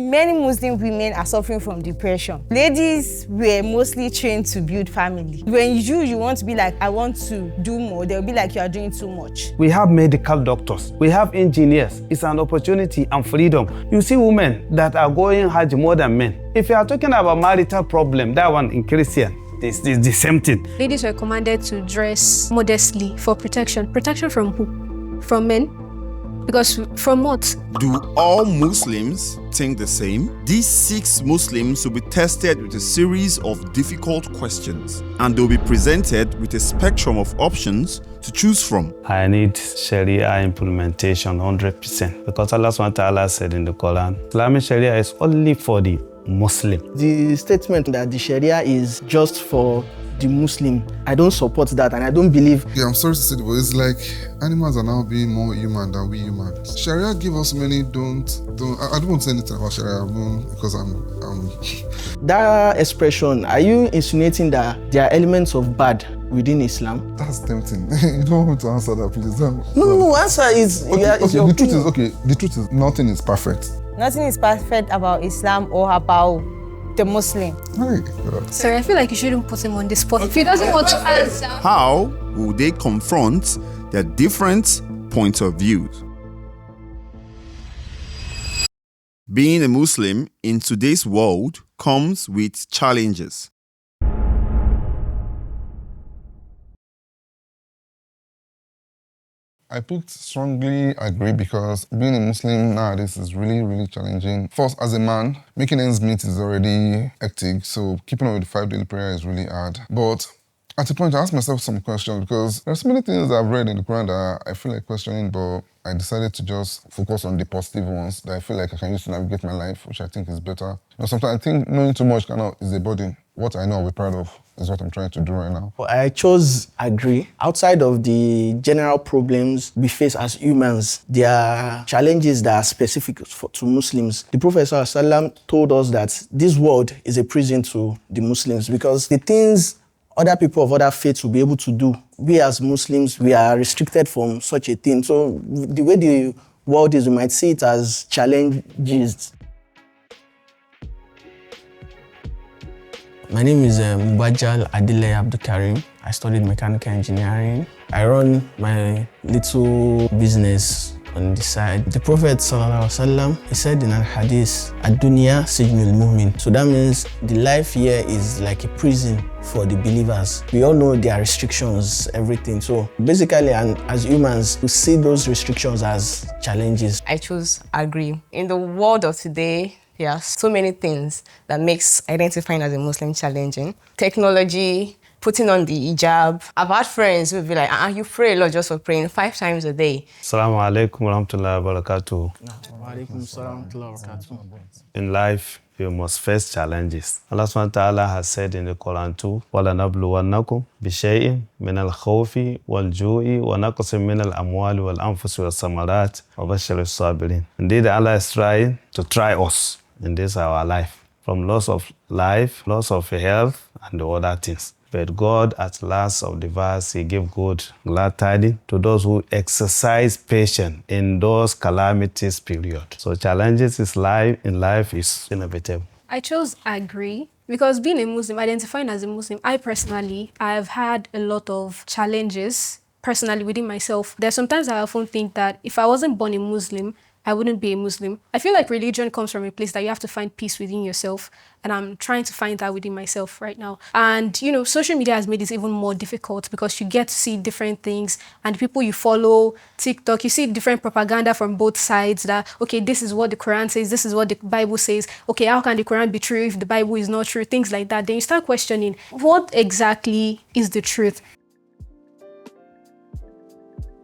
Many Muslim women are suffering from depression. Ladies were mostly trained to build family. When you want to be like, I want to do more, they'll be like, you are doing too much. We have medical doctors, we have engineers. It's an opportunity and freedom. You see women that are going Hajj more than men. If you are talking about marital problem, that one in Christian, it's the same thing. Ladies are commanded to dress modestly for protection. Protection from who? From men? Because from what? Do all Muslims think the same? These 6 Muslims will be tested with a series of difficult questions, and they'll be presented with a spectrum of options to choose from. I need Sharia implementation 100% because Allah subhanahu wa ta'ala said in the Quran, Islamic Sharia is only for the Muslim. The statement that the Sharia is just for the Muslim, I don't support that, and I don't believe. Yeah, I'm sorry to say, but it's like animals are now being more human than we humans. Sharia give us many don't. I don't want to say anything about Sharia because I'm. That expression, are you insinuating that there are elements of bad within Islam? That's tempting. You don't want to answer that, please. No, answer is. The truth is nothing is perfect. Nothing is perfect about Islam or about the Muslim. Right. Sorry, I feel like you shouldn't put him on the spot. If he doesn't want to answer. How will they confront their different points of views? Being a Muslim in today's world comes with challenges. I picked strongly agree because being a Muslim nowadays is really, really challenging. First, as a man, making ends meet is already hectic, so keeping up with the 5 daily prayer is really hard. But at a point, I asked myself some questions because there's so many things I've read in the Quran that I feel like questioning, but I decided to just focus on the positive ones that I feel like I can use to navigate my life, which I think is better. Sometimes I think knowing too much is a burden. What I know I'll be proud of is what I'm trying to do right now. I chose agree. Outside of the general problems we face as humans, there are challenges that are specific to Muslims. The Prophet ﷺ told us that this world is a prison to the Muslims because the things other people of other faiths will be able to do, we as Muslims, we are restricted from such a thing. So the way the world is, we might see it as challenges. My name is Abdullahi Abdulkareem. I studied mechanical engineering. I run my little business on the side. The Prophet ﷺ, he said in a hadith, "Ad-dunya sijnul mu'min." So that means the life here is like a prison for the believers. We all know there are restrictions, everything. So basically, and as humans, we see those restrictions as challenges. I chose agree. In the world of today, there are so many things that makes identifying as a Muslim challenging. Technology, putting on the hijab. I've had friends who will be like, you pray a lot just for praying 5 times a day. Assalamu alaikum wa rahmatullahi wa barakatuh. In life, you must face challenges. Allah subhanahu wa ta'ala has said in the Quran too, وَلَنَبْلُوَنَّكُمْ بِشَيْءٍ مِنَ الْخَوْفِ وَالْجُوءِ وَنَقْصٍ مِنَ الْأَمْوَالِ وَالْأَنفُسِ وَالثَّمَرَاتِ وَبَشِّرِ الصَّابِرِينَ. Indeed, Allah is trying to try us in this our life, from loss of life, loss of health, and the other things. But God, at last of the verse, He gave good glad tidings to those who exercise patience in those calamities period. So challenges in life is inevitable. I chose agree because being a Muslim, identifying as a Muslim, I have had a lot of challenges personally within myself. There's sometimes I often think that if I wasn't born a Muslim, I wouldn't be a Muslim. I feel like religion comes from a place that you have to find peace within yourself. And I'm trying to find that within myself right now. And, social media has made it even more difficult because you get to see different things and people you follow, TikTok, you see different propaganda from both sides that, okay, this is what the Quran says, this is what the Bible says. Okay, how can the Quran be true if the Bible is not true? Things like that. Then you start questioning, what exactly is the truth?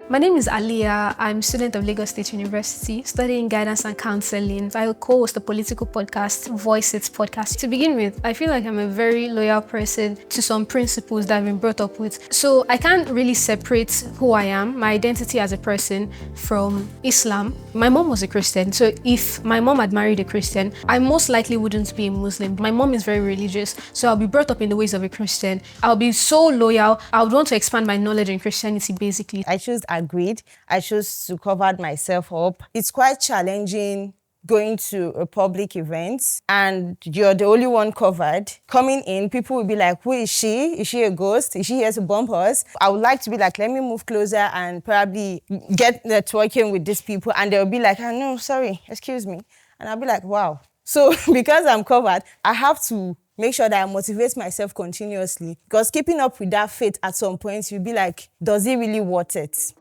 My name is Aaleeyah. I'm a student of Lagos State University, studying guidance and counseling. I co-host the political podcast, Voice It podcast. To begin with, I feel like I'm a very loyal person to some principles that I've been brought up with. So I can't really separate who I am, my identity as a person, from Islam. My mom was a Christian, so if my mom had married a Christian, I most likely wouldn't be a Muslim. My mom is very religious, so I'll be brought up in the ways of a Christian. I'll be so loyal. I would want to expand my knowledge in Christianity, basically. I chose agreed. I chose to cover myself up. It's quite challenging going to a public event and you're the only one covered, coming in, people will be like, who is she? Is she a ghost? Is she here to bump us? I would like to be like, let me move closer and probably get networking with these people. And they'll be like, oh, no, sorry, excuse me. And I'll be like, wow. So because I'm covered, I have to make sure that I motivate myself continuously. Because keeping up with that faith at some point, you'll be like, does it really worth it?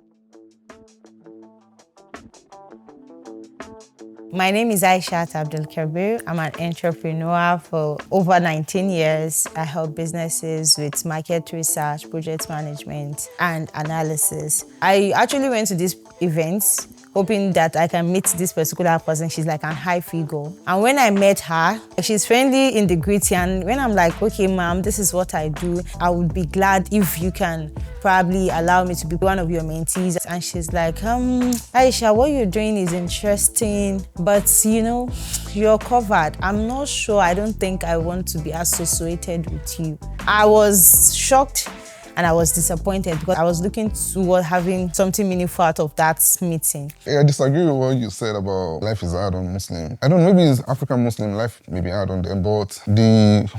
My name is Aishat Abdulkareem. I'm an entrepreneur for over 19 years. I help businesses with market research, project management, and analysis. I actually went to these events hoping that I can meet this particular person. She's like a high figure. And when I met her, she's friendly in the greeting. And when I'm like, okay, ma'am, this is what I do, I would be glad if you can probably allow me to be one of your mentees. And she's like, Aisha, what you're doing is interesting, but you know, you're covered. I'm not sure. I don't think I want to be associated with you. I was shocked and I was disappointed because I was looking toward having something meaningful out of that meeting. Yeah, I disagree with what you said about life is hard on Muslim. I don't know, maybe it's African Muslim, life may be hard on them, but the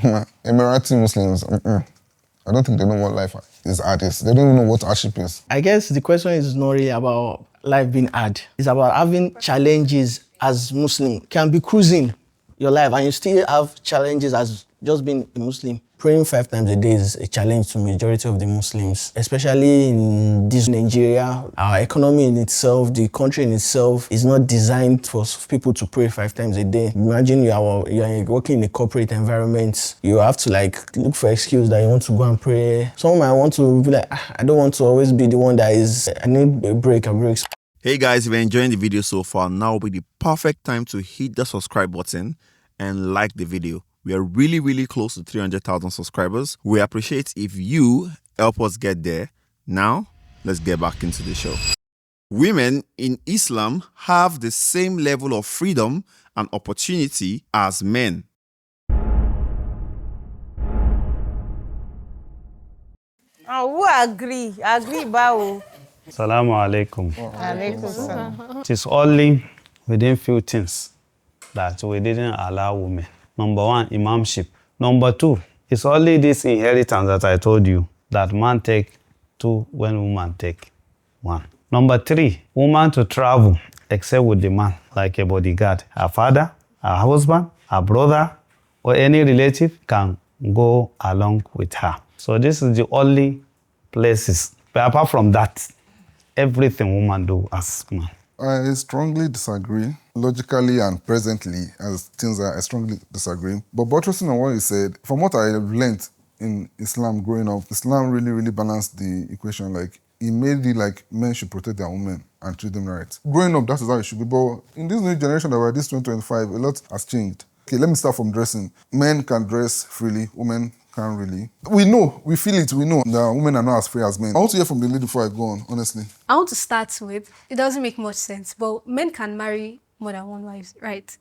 Emirati Muslims, I don't think they know what life is hard is. They don't even know what hardship is. I guess the question is not really about life being hard. It's about having challenges as Muslim. Can be cruising your life and you still have challenges as just being a Muslim. Praying 5 times a day is a challenge to majority of the Muslims, especially in this Nigeria. Our economy in itself, the country in itself is not designed for people to pray 5 times a day. Imagine you are working in a corporate environment. You have to look for excuse that you want to go and pray. Some might want to be like, I don't want to always be the one that is, I need a break. Hey guys, if you're enjoying the video so far, now will be the perfect time to hit the subscribe button and like the video. We are really, really close to 300,000 subscribers. We appreciate if you help us get there. Now, let's get back into the show. Women in Islam have the same level of freedom and opportunity as men. Who agree? Agree, Bao. Assalamu alaikum. Alaikum salam. It is only within few things that we didn't allow women. Number 1, imamship. Number 2, it's only this inheritance that I told you that man take 2 when woman take 1. Number 3, woman to travel except with the man, like a bodyguard. Her father, her husband, her brother, or any relative can go along with her. So this is the only places. But apart from that, everything woman do as man. I strongly disagree. Logically and presently, as things are, I strongly disagree. But buttressing on what you said, from what I have learned in Islam growing up, Islam really, really balanced the equation. Like, it made it like men should protect their women and treat them right. Growing up, that is how it should be. But in this new generation that we're this 2025, a lot has changed. Okay, let me start from dressing. Men can dress freely, women can't really. We know, we feel it, we know that women are not as free as men. I want to hear from the lady before I go on, honestly. I want to start with, it doesn't make much sense, but men can marry more than one wife, right?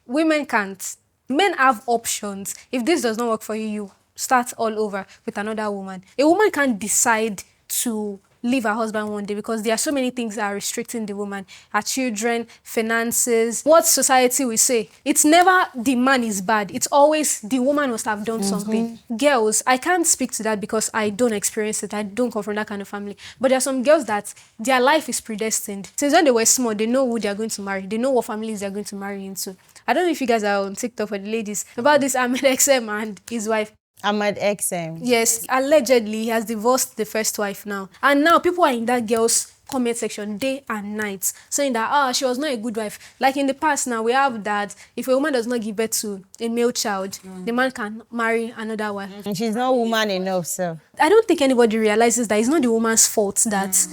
Women can't. Men have options. If this does not work for you, you start all over with another woman. A woman can't decide to leave her husband one day because there are so many things that are restricting the woman. Her children, finances, what society will say. It's never the man is bad. It's always the woman must have done something. Girls, I can't speak to that because I don't experience it. I don't come from that kind of family. But there are some girls that their life is predestined. Since when they were small, they know who they are going to marry. They know what families they are going to marry into. I don't know if you guys are on TikTok for the ladies about this Ahmed XM and his wife. Ahmed XM. Yes, allegedly he has divorced the first wife now. And now people are in that girl's comment section day and night saying that, she was not a good wife. Like in the past now, we have that if a woman does not give birth to a male child, the man can marry another wife. And she's not woman enough, so. I don't think anybody realizes that it's not the woman's fault that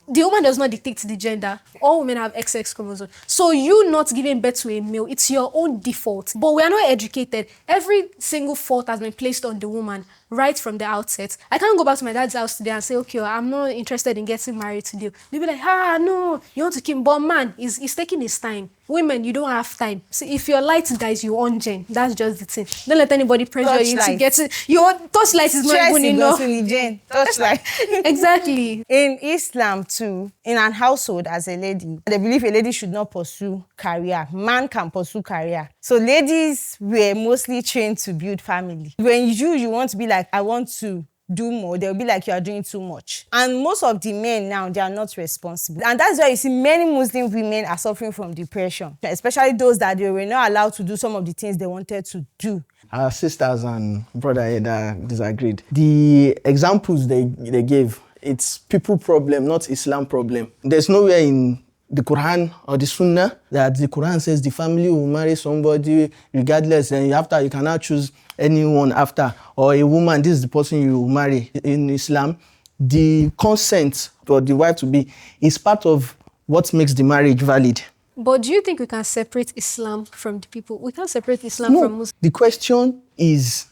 the woman does not dictate the gender. All women have XX chromosome. So you not giving birth to a male, it's your own default. But we are not educated. Every single fault has been placed on the woman right from the outset. I can't go back to my dad's house today and say, okay, I'm not interested in getting married today. They'll be like, no, you want to keep. But man, he's taking his time. Women, you don't have time. See, if your light dies, you on gen. That's just the thing. Don't let anybody pressure you to get it. Your touchlight is not even enough. Touchlight. Exactly. In Islam, too, in an household as a lady, they believe a lady should not pursue career. Man can pursue career. So ladies were mostly trained to build family. When you want to be like, I want to do more, they'll be like, you are doing too much. And most of the men now, they are not responsible. And that's why you see many Muslim women are suffering from depression, especially those that they were not allowed to do some of the things they wanted to do. Our sisters and brother here that disagreed. The examples they gave, it's people problem, not Islam problem. There's nowhere in the Quran or the Sunnah that the Quran says the family will marry somebody regardless, and after you cannot choose anyone after, or a woman, this is the person you will marry. In Islam, the consent for the wife to be is part of what makes the marriage valid. But do you think we can separate Islam from the people? We can't separate Islam from Muslims. The question is,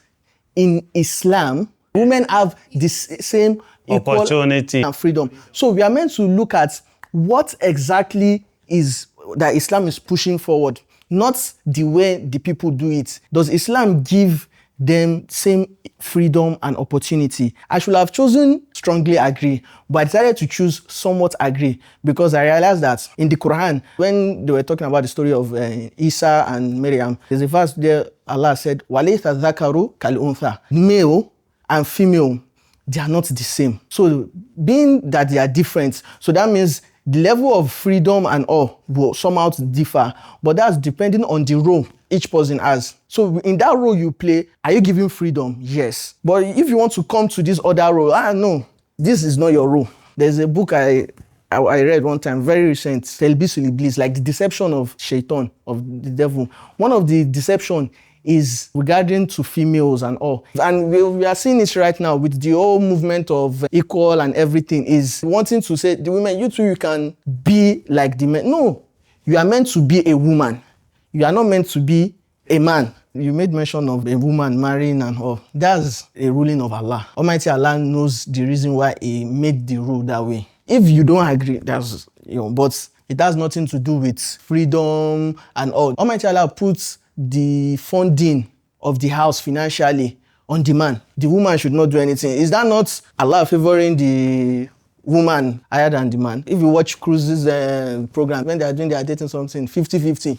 in Islam, women have the same opportunity and freedom. So we are meant to look at what exactly is that Islam is pushing forward, not the way the people do it. Does Islam give them same freedom and opportunity? I should have chosen strongly agree, but I decided to choose somewhat agree because I realized that in the Quran, when they were talking about the story of Isa and Maryam, there's a verse there Allah said, وَلَيْسَ الذَّكَرُ كَالْأُنْثَى. Male and female, they are not the same. So being that they are different, so that means the level of freedom and all will somehow differ, but that's depending on the role each person has. So in that role you play, are you giving freedom? Yes. But if you want to come to this other role, no, this is not your role. There's a book I read one time, very recent, Telbisul Iblis, like the deception of Shaitan, of the devil. One of the deception is regarding to females and all. And we are seeing it right now with the whole movement of equal and everything, is wanting to say, the women, you too, you can be like the men. No, you are meant to be a woman. You are not meant to be a man. You made mention of a woman marrying and all. That's a ruling of Allah. Almighty Allah knows the reason why He made the rule that way. If you don't agree, that's, but it has nothing to do with freedom and all. Almighty Allah puts the funding of the house financially on the man. The woman should not do anything. Is that not Allah favoring the woman higher than the man? If you watch Cruise's program, when they are doing their dating something, 50-50.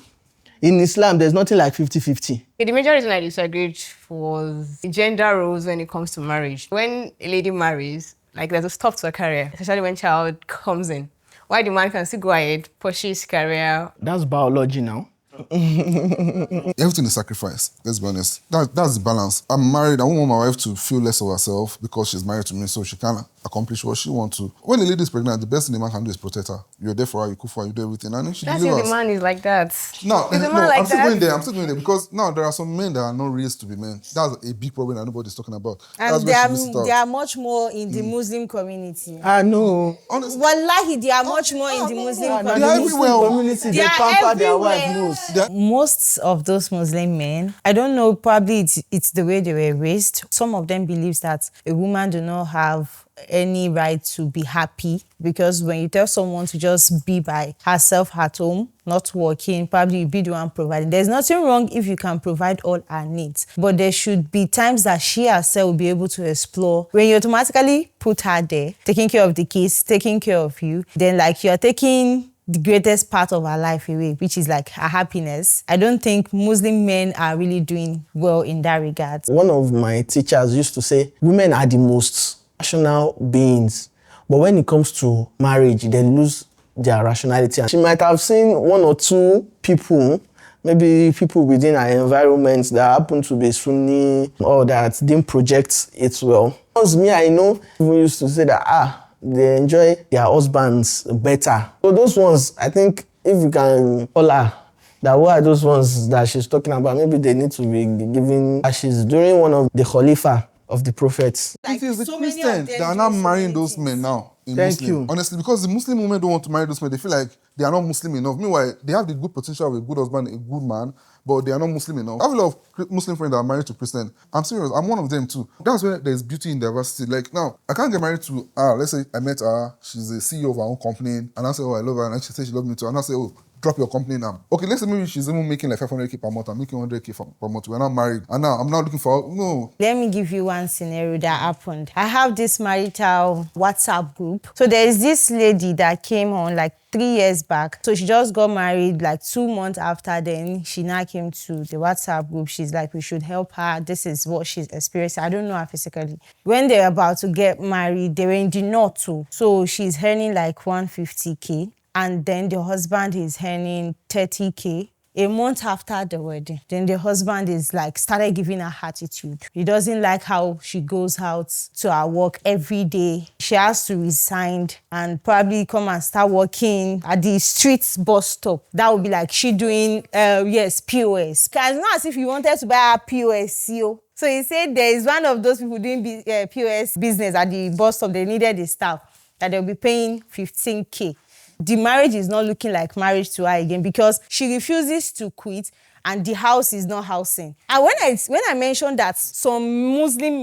In Islam, there's nothing like 50-50. The major reason I disagreed was gender roles when it comes to marriage. When a lady marries, like there's a stop to her career, especially when child comes in. Why the man can still go ahead, pursue his career. That's biology now. Everything is sacrifice, let's be honest. That's the balance. I'm married, I won't want my wife to feel less of herself because she's married to me, so she can accomplish what she wants to. When a lady is pregnant, the best thing the man can do is protect her. You're there for her, you cook for her, you do everything. And then she That's delivers. if the man is like that. No, Is the man like I'm still that? going there because now there are some men that are not raised to be men. That's a big problem that nobody's talking about. And That's they where she misses out. are much more in the Muslim community. No. Honestly, Wallahi, they are much more in the Muslim They are community. everywhere. Community, They they are pamper their wife everywhere. most. Most of those Muslim men, I don't know, probably it's the way they were raised. Some of them believes that a woman do not have any right to be happy, because when you tell someone to just be by herself at home, not working, probably you be the one providing. There's nothing wrong if you can provide all her needs, but there should be times that she herself will be able to explore. When you automatically put her there, taking care of the kids, taking care of you, then like you're taking the greatest part of her life away, which is like her happiness. I don't think Muslim men are really doing well in that regard. One of my teachers used to say, women are the most rational beings, but when it comes to marriage, they lose their rationality. She might have seen one or two people, maybe people within her environment that happen to be Sunni or that didn't project it well. Because me, I know people used to say that, they enjoy their husbands better. So those ones, I think if you can call her, that what are those ones that she's talking about, maybe they need to be given, she's during one of the Khalifa of the prophets. It is the so many of Christians them that are do now so marrying many those things. men now. Thank you. Honestly, because the Muslim women don't want to marry those men, they feel like they are not Muslim enough. Meanwhile, they have the good potential of a good husband, a good man, but they are not Muslim enough. I have a lot of Muslim friends that are married to Christian. I'm serious, I'm one of them too. That's where there's beauty in diversity. Like now, I can't get married to let's say I met her, she's the CEO of her own company, and I say, oh, I love her, and she says she loves me too, and I say, oh, drop your company now. Okay, let's say maybe she's even making like 500k per month, I'm making 100k per month. We're not married. And now I'm not looking for, no. Let me give you one scenario that happened. I have this marital WhatsApp group. So there is this lady that came on like 3 years back. So she just got married like 2 months after. Then she now came to the WhatsApp group. She's like, we should help her. This is what she's experiencing. I don't know her physically. When they're about to get married, they were in the north too. So she's earning like 150k. And then the husband is earning 30k. A month after the wedding, then the husband is like, started giving her attitude. He doesn't like how she goes out to her work every day. She has to resign and probably come and start working at the street bus stop. That would be like she doing, POS. It's not as if you wanted to buy a POS, CEO. So he said there is one of those people doing POS business at the bus stop. They needed the staff that they'll be paying 15k. The marriage is not looking like marriage to her again because she refuses to quit and the house is not housing. And when I mentioned that some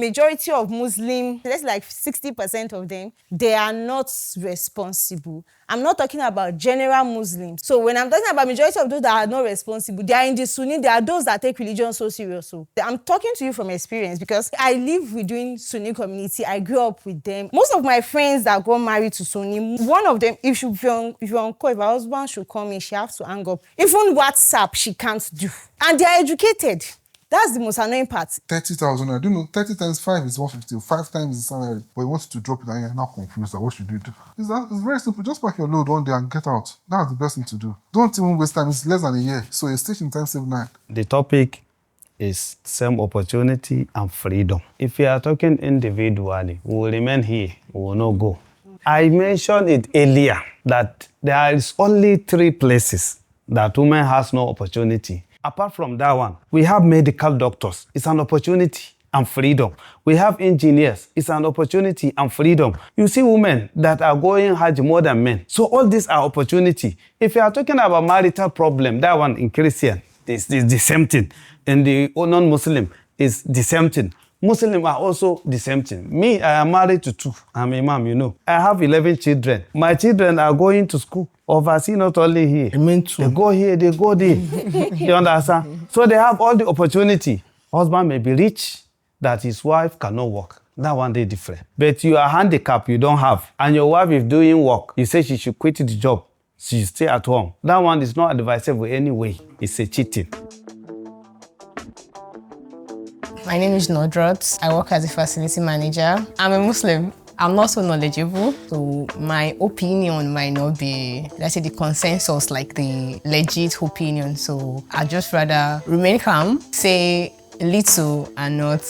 majority of Muslim, that's like 60% of them, they are not responsible. I'm not talking about general Muslims. So when I'm talking about majority of those that are not responsible, they are in the Sunni, they are those that take religion so serious. So I'm talking to you from experience because I live within Sunni community. I grew up with them. Most of my friends that got married to Sunni, one of them, if you're on call, if her husband should come in, she has to hang up. Even WhatsApp, she can't do. And they are educated. That's the most annoying part. 30,000, I don't know, 30 times 5 is 150, 5 times the salary. But you want to drop it and you're now confused. What should you do? It's very simple. Just pack your load one day and get out. That's the best thing to do. Don't even waste time. It's less than a year. So a station time save 9. The topic is same opportunity and freedom. If you are talking individually, we will remain here. We will not go. I mentioned it earlier that there is only 3 places that women has no opportunity. Apart from that one, we have medical doctors. It's an opportunity and freedom. We have engineers. It's an opportunity and freedom. You see women that are going Hajj more than men. So all these are opportunity. If you are talking about marital problem, that one in Christian is the same thing. In the non-Muslim is the same thing. Muslims are also the same thing. Me, I am married to 2. I'm imam, you know. I have 11 children. My children are going to school. Overseas, not only here. They go here, they go there. You understand? So they have all the opportunity. Husband may be rich, that his wife cannot work. That one day different. But you are handicapped, you don't have. And your wife is doing work. You say she should quit the job. She should stay at home. That one is not advisable anyway. It's a cheating. My name is Nodrot. I work as a facility manager. I'm a Muslim. I'm not so knowledgeable, so my opinion might not be, let's say, the consensus, like the legit opinion. So I'd just rather remain calm, say little and not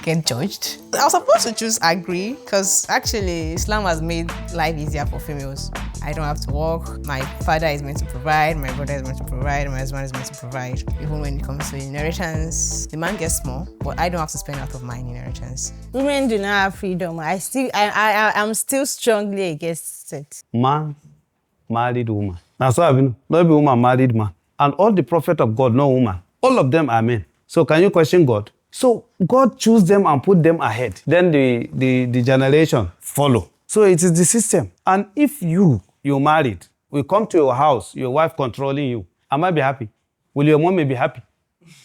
get judged. I was supposed to choose agree because actually Islam has made life easier for females. I don't have to work. My father is meant to provide, my brother is meant to provide, my husband is meant to provide. Even when it comes to inheritance, the man gets small, but I don't have to spend out of my inheritance. Women do not have freedom. I'm still strongly against it. Man, married woman. That's what I mean. Not be woman, married man. And all the prophet of God, no woman. All of them are men. So can you question God? So God choose them and put them ahead. Then the generation follow. So it is the system. And if you're married, we come to your house, your wife controlling you, am I be happy? Will your mom be happy?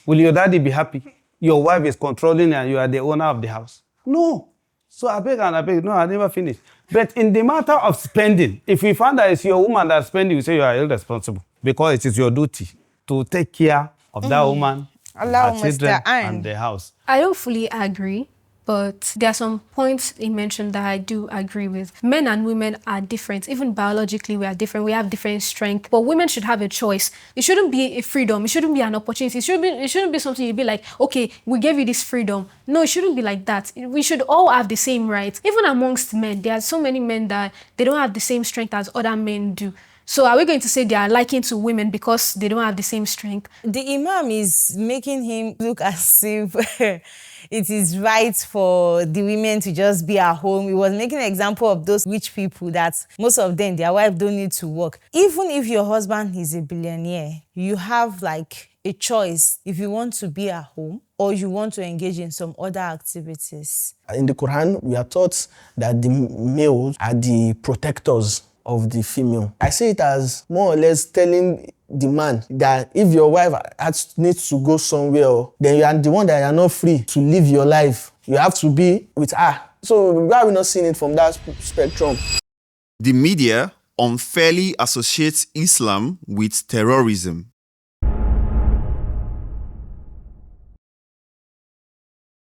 Will your daddy be happy? Your wife is controlling and you are the owner of the house. No. So I beg, no, I never finished. But in the matter of spending, if we find that it's your woman that's spending, you say you are irresponsible because it is your duty to take care of that woman, her children, and the house. I don't fully agree, but there are some points he mentioned that I do agree with. Men and women are different. Even biologically, we are different. We have different strength. But women should have a choice. It shouldn't be a freedom. It shouldn't be an opportunity. It shouldn't be something you'd be like, okay, we gave you this freedom. No, it shouldn't be like that. We should all have the same rights. Even amongst men, there are so many men that they don't have the same strength as other men do. So are we going to say they are likened to women because they don't have the same strength? The Imam is making him look as if it is right for the women to just be at home. He was making an example of those rich people that most of them, their wife don't need to work. Even if your husband is a billionaire, you have like a choice if you want to be at home or you want to engage in some other activities. In the Quran, we are taught that the males are the protectors of the female. I see it as more or less telling the man that if your wife needs to go somewhere, then you are the one that you are not free to live your life. You have to be with her. So why are we not seeing it from that spectrum? The media unfairly associates Islam with terrorism.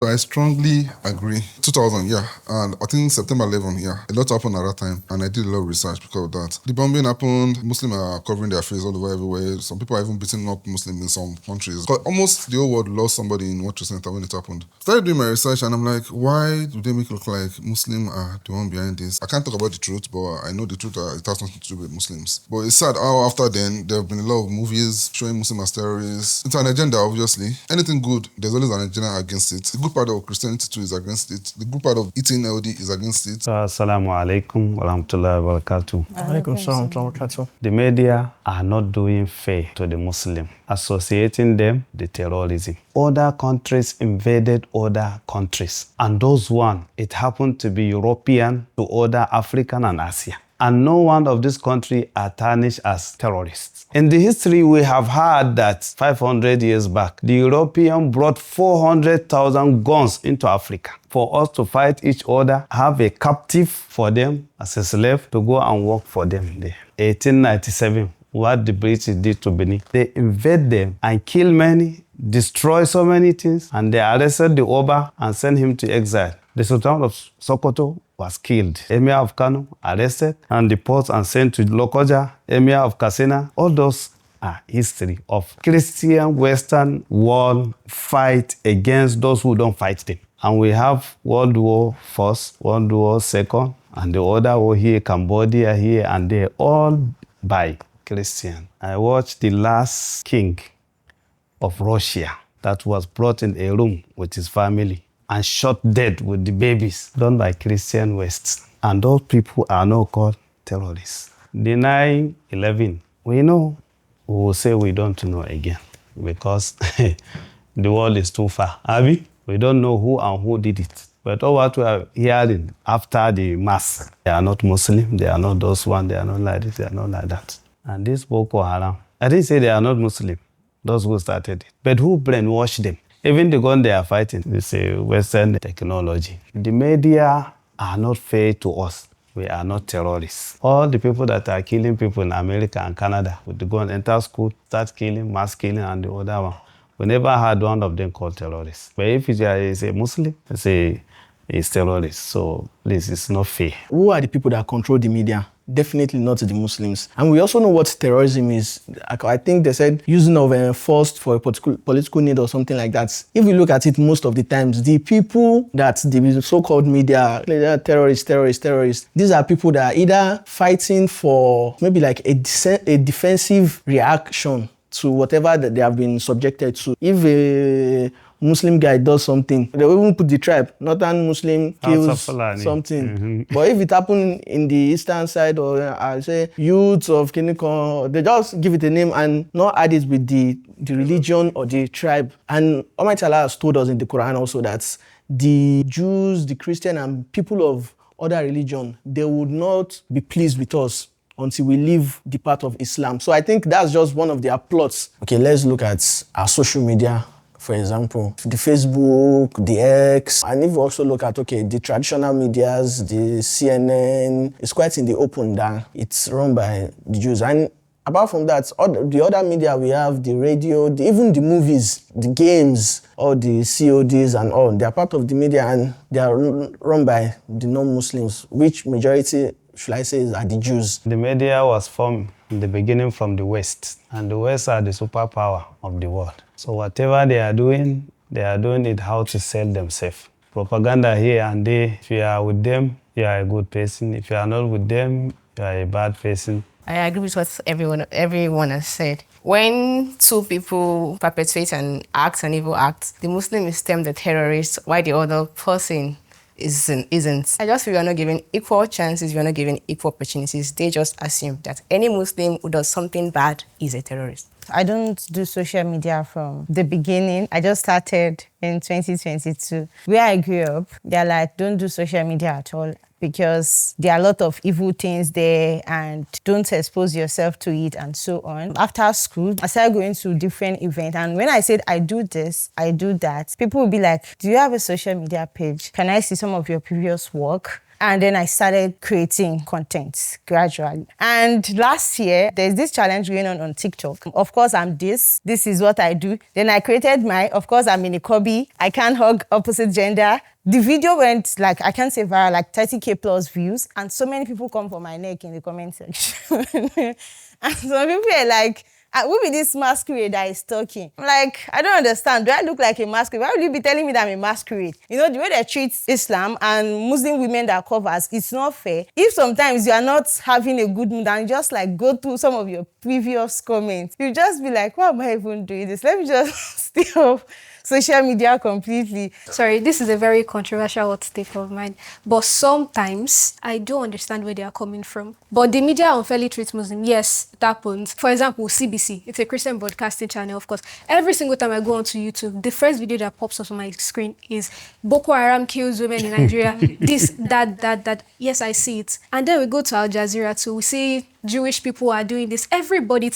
I strongly agree. 2000, yeah. And I think September 11, yeah. A lot happened at that time, and I did a lot of research because of that. The bombing happened, Muslims are covering their face all over everywhere. Some people are even beating up Muslims in some countries. But almost the whole world lost somebody in World Trade Center when it happened. Started doing my research, and I'm like, why do they make it look like Muslims are the one behind this? I can't talk about the truth, but I know the truth that it has nothing to do with Muslims. But it's sad how after then, there have been a lot of movies showing Muslims as terrorists. It's an agenda, obviously. Anything good, there's always an agenda against it. The good part of Christianity too is against it. The good part of eating healthy is against it. Assalamu alaikum wa rahmatullahi wa barakatuh. Alaikum salam wa barakatuh. The media are not doing fair to the Muslim, associating them with terrorism. Other countries invaded other countries, and those one, it happened to be European to other African and Asia. And no one of these countries are tarnished as terrorists. In the history, we have heard that 500 years back, the European brought 400,000 guns into Africa for us to fight each other, have a captive for them as a slave to go and work for them there. 1897, what the British did to Benin, they invade them and kill many, destroy so many things, and they arrested the Oba and sent him to exile. The Sultan of Sokoto was killed. Emir of Kano arrested and deported and sent to Lokoja. Emir of Katsina. All those are history of Christian Western world fight against those who don't fight them. And we have World War First, World War Second, and the other war here, Cambodia here and there, all by Christian. I watched the last king of Russia that was brought in a room with his family and shot dead with the babies, done by Christian West. And those people are now called terrorists. The 9/11, we know, we will say we don't know again because the world is too far. Abi, we don't know who and who did it. But all what we are hearing after the mass, they are not Muslim, they are not those one, they are not like this, they are not like that. And this Boko Haram, I didn't say they are not Muslim, those who started it. But who brainwashed them? Even the gun they are fighting, it's a Western technology. The media are not fair to us. We are not terrorists. All the people that are killing people in America and Canada with the gun, enter school, start killing, mass killing, and the other one. We never had one of them called terrorists. But if it's a Muslim, it's terrorist. So please, it's not fair. Who are the people that control the media? Definitely not the Muslims. And we also know what terrorism is. I think they said using of force for a political need or something like that. If you look at it most of the times, the people that the so-called media, terrorists, these are people that are either fighting for maybe like a defensive reaction to whatever that they have been subjected to. If a Muslim guy does something, they will even put the tribe, Northern Muslim kills something. Mm-hmm. But if it happened in the eastern side, or I say youths of Kinikon, they just give it a name and not add it with the religion or the tribe. And Almighty Allah has told us in the Quran also that the Jews, the Christian, and people of other religion, they would not be pleased with us until we leave the path of Islam. So I think that's just one of their plots. Okay, let's look at our social media. For example, the Facebook, the X, and if you also look at, the traditional medias, the CNN, it's quite in the open that it's run by the Jews. And apart from that, the other media we have, the radio, even the movies, the games, all the CODs and all, they are part of the media and they are run by the non-Muslims, which majority, should I say, are the Jews. The media was formed in the beginning from the West, and the West are the superpower of the world. So whatever they are doing it how to sell themselves. Propaganda here and there. If you are with them, you are a good person. If you are not with them, you are a bad person. I agree with what everyone has said. When two people perpetrate an evil act, the Muslim is termed a terrorist, while the other person isn't. I just feel we are not given equal chances, we are not given equal opportunities. They just assume that any Muslim who does something bad is a terrorist. I don't do social media from the beginning. I just started in 2022. Where I grew up, they're like, don't do social media at all. because there are a lot of evil things there and don't expose yourself to it and so on. After school, I started going to different events, and when I said I do this, I do that, people will be like, do you have a social media page? Can I see some of your previous work? And then I started creating content gradually. And last year, there's this challenge going on TikTok. Of course, this is what I do. Then I created of course, I'm in a Kobe. I can't hug opposite gender. The video went I can't say viral, 30K plus views. And so many people come for my neck in the comment section. And some people are like, who be this masquerade that is talking? I'm like, I don't understand. Do I look like a masquerade? Why would you be telling me that I'm a masquerade? You know, the way they treat Islam and Muslim women that covers, it's not fair. If sometimes you are not having a good mood and you just go through some of your previous comments, you just be like, why am I even doing this? Let me just stay off social media completely. Sorry, this is a very controversial hot take of mine, but sometimes I do understand where they are coming from. But the media unfairly treats Muslims. Yes, it happens. For example, CBC, it's a Christian broadcasting channel, of course. Every single time I go onto YouTube, the first video that pops up on my screen is Boko Haram kills women in Nigeria. This, that. Yes, I see it. And then we go to Al Jazeera too. We see Jewish people are doing this. Everybody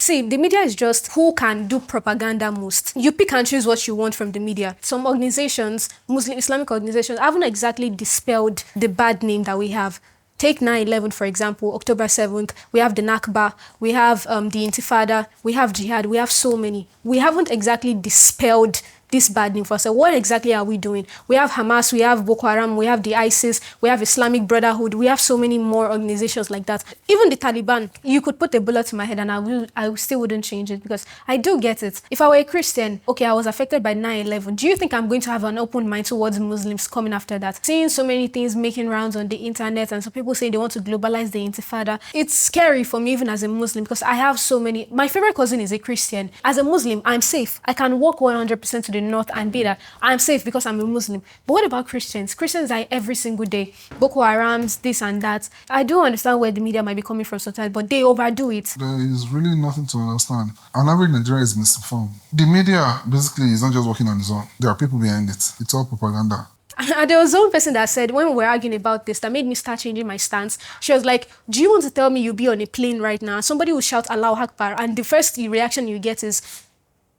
See, the media is just who can do propaganda most. You pick and choose what you want from the media. Some organizations, Muslim Islamic organizations, haven't exactly dispelled the bad name that we have. Take 9/11, for example, October 7th, we have the Nakba, we have the Intifada, we have Jihad, we have so many. We haven't exactly dispelled this bad name for us. So what exactly are we doing? We have Hamas, we have Boko Haram, we have the ISIS, we have Islamic Brotherhood, we have so many more organizations like that. Even the Taliban, you could put a bullet to my head and I still wouldn't change it because I do get it. If I were a Christian, okay, I was affected by 9/11, do you think I'm going to have an open mind towards Muslims coming after that? Seeing so many things making rounds on the internet and some people say they want to globalize the Intifada, it's scary for me even as a Muslim because I have so many. My favorite cousin is a Christian. As a Muslim, I'm safe. I can walk 100% to the north and be that I'm safe because I'm a Muslim. But what about Christians? Christians die every single day. Boko Harams, this and that. I do understand where the media might be coming from sometimes, but they overdo it. There is really nothing to understand. An average Nigerian is misinformed. The media basically is not just working on its own. There are people behind it. It's all propaganda. And there was one person that said, when we were arguing about this, that made me start changing my stance. She was like, do you want to tell me you'll be on a plane right now? Somebody will shout Allahu Akbar, and the first reaction you get is,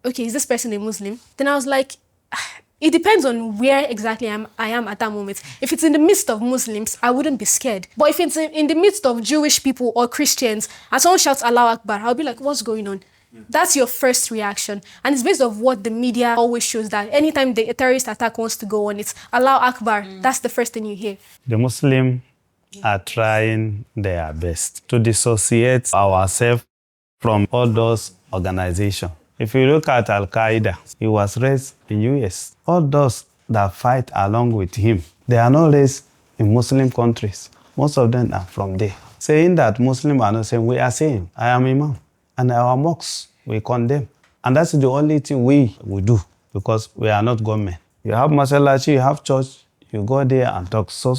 okay, is this person a Muslim? Then I was like, it depends on where exactly I am at that moment. If it's in the midst of Muslims, I wouldn't be scared. But if it's in the midst of Jewish people or Christians, and someone shouts Allahu Akbar, I'll be like, what's going on? That's your first reaction. And it's based on what the media always shows, that anytime the terrorist attack wants to go on, it's Allahu Akbar. That's the first thing you hear. The Muslims are trying their best to dissociate ourselves from all those organizations. If you look at Al-Qaeda, he was raised in US. All those that fight along with him, they are not raised in Muslim countries. Most of them are from there. Saying that Muslims are not saying, we are saying, I am Imam. And our mosques, we condemn. And that's the only thing we do, because we are not government. You have Masallachi, you have church, you go there and talk so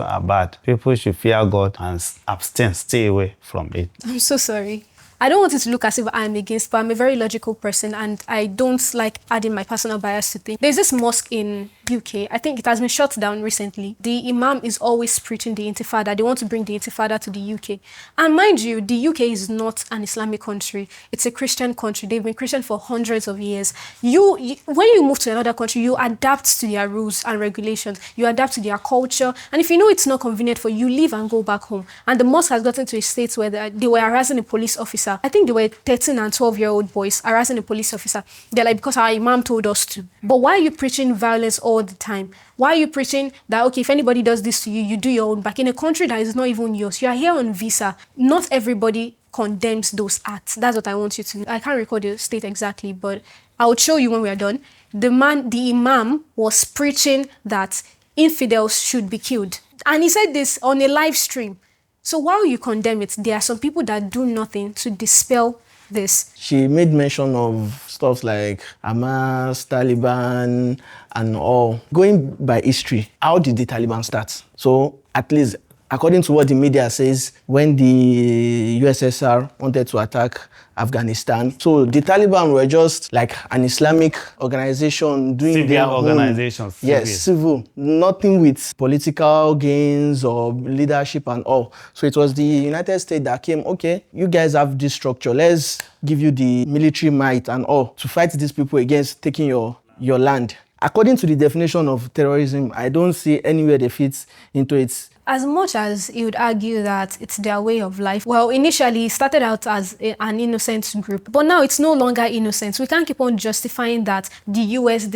are bad. People should fear God and abstain, stay away from it. I'm so sorry. I don't want it to look as if I'm against, but I'm a very logical person and I don't like adding my personal bias to things. There's this mosque in UK, I think it has been shut down recently. The Imam is always preaching the Intifada. They want to bring the Intifada to the UK. And mind you, the UK is not an Islamic country. It's a Christian country. They've been Christian for hundreds of years. When you move to another country, you adapt to their rules and regulations. You adapt to their culture. And if you know it's not convenient for you, leave and go back home. And the mosque has gotten to a state where they were harassing a police officer. I think they were 13 and 12-year-old boys harassing a police officer. They're like, because our Imam told us to. But why are you preaching violence all the time? Why are you preaching that, okay, if anybody does this to you, you do your own back in a country that is not even yours? You are here on visa. Not everybody condemns those acts. That's what I want you to know. I can't recall the state exactly, but I will show you when we are done. The Imam was preaching that infidels should be killed. And he said this on a live stream. So while you condemn it, there are some people that do nothing to dispel this. She made mention of stuff like Hamas, Taliban, and all. Going by history, how did the Taliban start? So at least according to what the media says, when the USSR wanted to attack Afghanistan, so the Taliban were just like an Islamic organization doing Civil their own. organization, Yes, civil. Nothing with political gains or leadership and all. So it was the United States that came, okay, you guys have this structure. Let's give you the military might and all to fight these people against taking your land. According to the definition of terrorism, I don't see anywhere they fit into it. As much as you would argue that it's their way of life, well, initially it started out as an innocent group, but now it's no longer innocent. We can't keep on justifying that the US,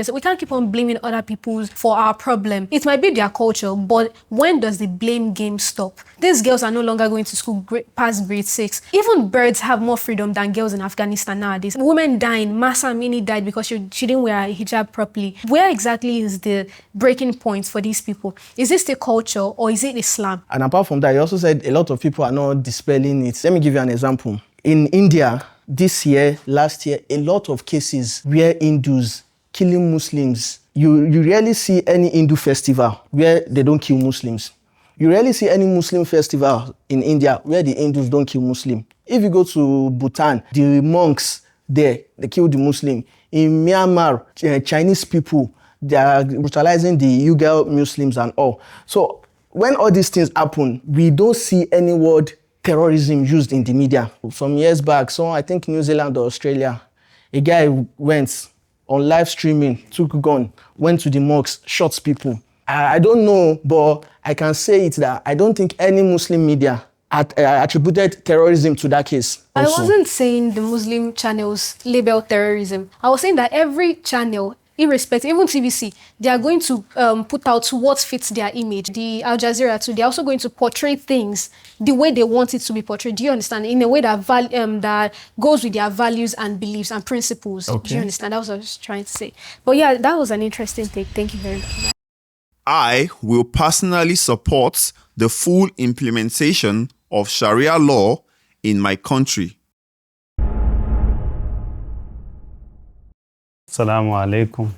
we can't keep on blaming other people for our problem. It might be their culture, but when does the blame game stop? These girls are no longer going to school past grade 6. Even birds have more freedom than girls in Afghanistan nowadays. Women dying, Masa Amini died because she didn't wear a hijab properly. Where exactly is the breaking point for these people? Is this the culture or is it Islam? And apart from that, you also said a lot of people are not dispelling it. Let me give you an example. In India, this year, last year, a lot of cases where Hindus killing Muslims. You rarely see any Hindu festival where they don't kill Muslims. You rarely see any Muslim festival in India where the Hindus don't kill Muslim. If you go to Bhutan, the monks there, they kill the Muslim. In Myanmar, Chinese people, they are brutalizing the Uyghur Muslims and all. So when all these things happen, we don't see any word terrorism used in the media. Some years back, I think New Zealand or Australia, a guy went on live streaming, took a gun, went to the mosques, shot people. I don't know, but I can say it that I don't think any Muslim media attributed terrorism to that case. I wasn't saying the Muslim channels label terrorism. I was saying that every channel, irrespective, even TVC, they are going to put out what fits their image. The Al Jazeera too, they're also going to portray things the way they want it to be portrayed. Do you understand? In a way that that goes with their values and beliefs and principles. Okay. Do you understand? That was what I was trying to say. But yeah, that was an interesting take. Thank you very much. I will personally support the full implementation of Sharia law in my country. Assalamu alaikum.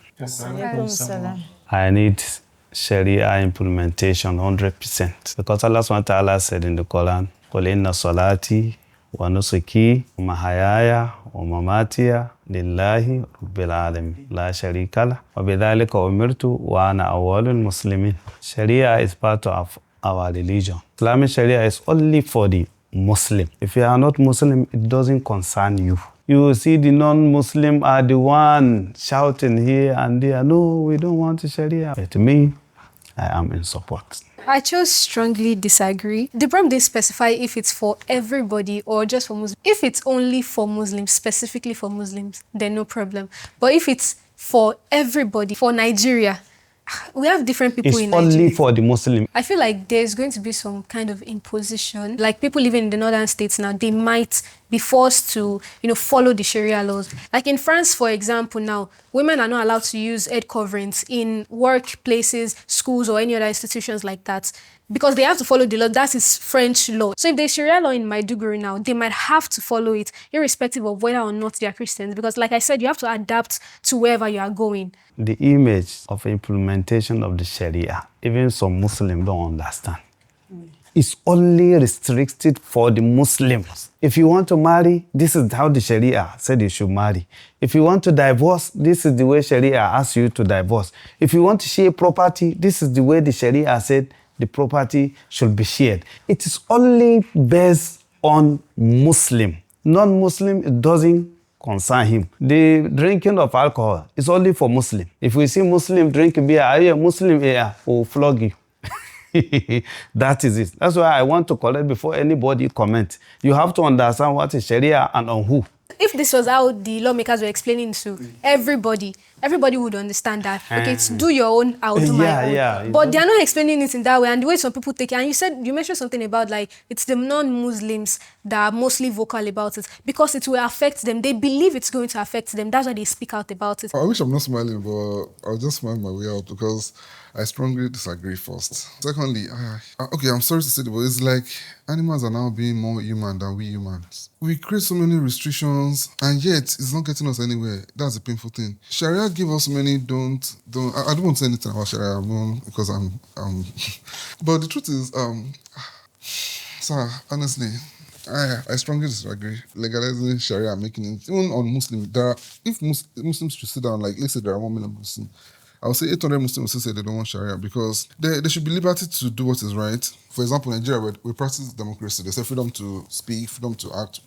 I need Sharia implementation 100% because Allah subhanahu wa ta'ala said in the Quran, قُلْ إِنَّ صَلَاتِي وَنُسُكِي وَمَحْيَايَ وَمَمَاتِيَ لِلَّهِ رَبِّ الْعَالَمِينَ لَا شَرِيكَ لَهُ وَبِذَلِكَ أُمِرْتُ وَأَنَا أَوَّلُ الْمُسْلِمِينَ. Sharia is part of our religion. Islamic Sharia is only for the Muslim. If you are not Muslim, it doesn't concern you. You will see the non-Muslim are the one shouting here and there, no, we don't want Sharia. But me, I am in support. I just strongly disagree. The problem didn't specify if it's for everybody or just for Muslims. If it's only for Muslims, specifically for Muslims, then no problem. But if it's for everybody, for Nigeria, we have different people in Nigeria. It's only for the Muslim. I feel like there's going to be some kind of imposition. Like people living in the northern states now, they might be forced to, follow the Sharia laws. Like in France, for example, now, women are not allowed to use head coverings in workplaces, schools, or any other institutions like that because they have to follow the law. That is French law. So if there's Sharia law in Maiduguri now, they might have to follow it, irrespective of whether or not they are Christians. Because like I said, you have to adapt to wherever you are going. The image of implementation of the Sharia, even some Muslims don't understand. It's only restricted for the Muslims. If you want to marry, this is how the Sharia said you should marry. If you want to divorce, this is the way Sharia asks you to divorce. If you want to share property, this is the way the Sharia said the property should be shared. It is only based on Muslim. Non-Muslim, it doesn't concern him. The drinking of alcohol is only for Muslim. If we see Muslim drink beer, are you a Muslim? Yeah, we'll flog you. That is it. That's why I want to correct before anybody comment. You have to understand what is Sharia and on who. If this was how the lawmakers were explaining to everybody would understand that. Okay, it's do your own, I'll do my own. Yeah, but they're not explaining it in that way. And the way some people take it, and you mentioned something about like it's the non-Muslims that are mostly vocal about it because it will affect them. They believe it's going to affect them. That's why they speak out about it. I wish I'm not smiling, but I'll just smile my way out because I strongly disagree first. Secondly, okay, I'm sorry to say it, but it's like animals are now being more human than we humans. We create so many restrictions and yet it's not getting us anywhere. That's the painful thing. Sharia Sharia gave us many don't. I don't want to say anything about Sharia because I'm. But the truth is, sir, honestly, I strongly disagree. Legalizing Sharia, making it even on Muslims. If Muslims should sit down, like let's say there are 1 million Muslims, I would say 800 Muslims will say they don't want Sharia because there should be liberty to do what is right. For example, in Nigeria, we practice democracy. There's a freedom to speak, freedom to act.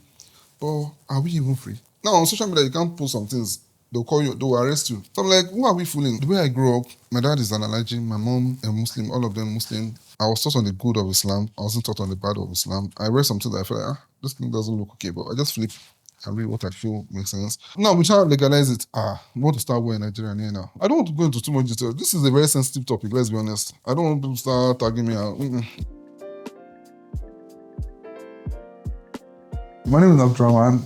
But are we even free? Now on social media, you can't post some things. They'll call you, they'll arrest you. So I'm like, who are we fooling? The way I grew up, my dad is an Alhaji, my mom a Muslim, all of them Muslim. I was taught on the good of Islam. I wasn't taught on the bad of Islam. I read something that I felt like, this thing doesn't look okay, but I just flip and read what I feel makes sense. Now, we try to legalize it. We want to start war in Nigeria here now. I don't want to go into too much detail. This is a very sensitive topic, let's be honest. I don't want people to start tagging me out. My name is Abdulkareem.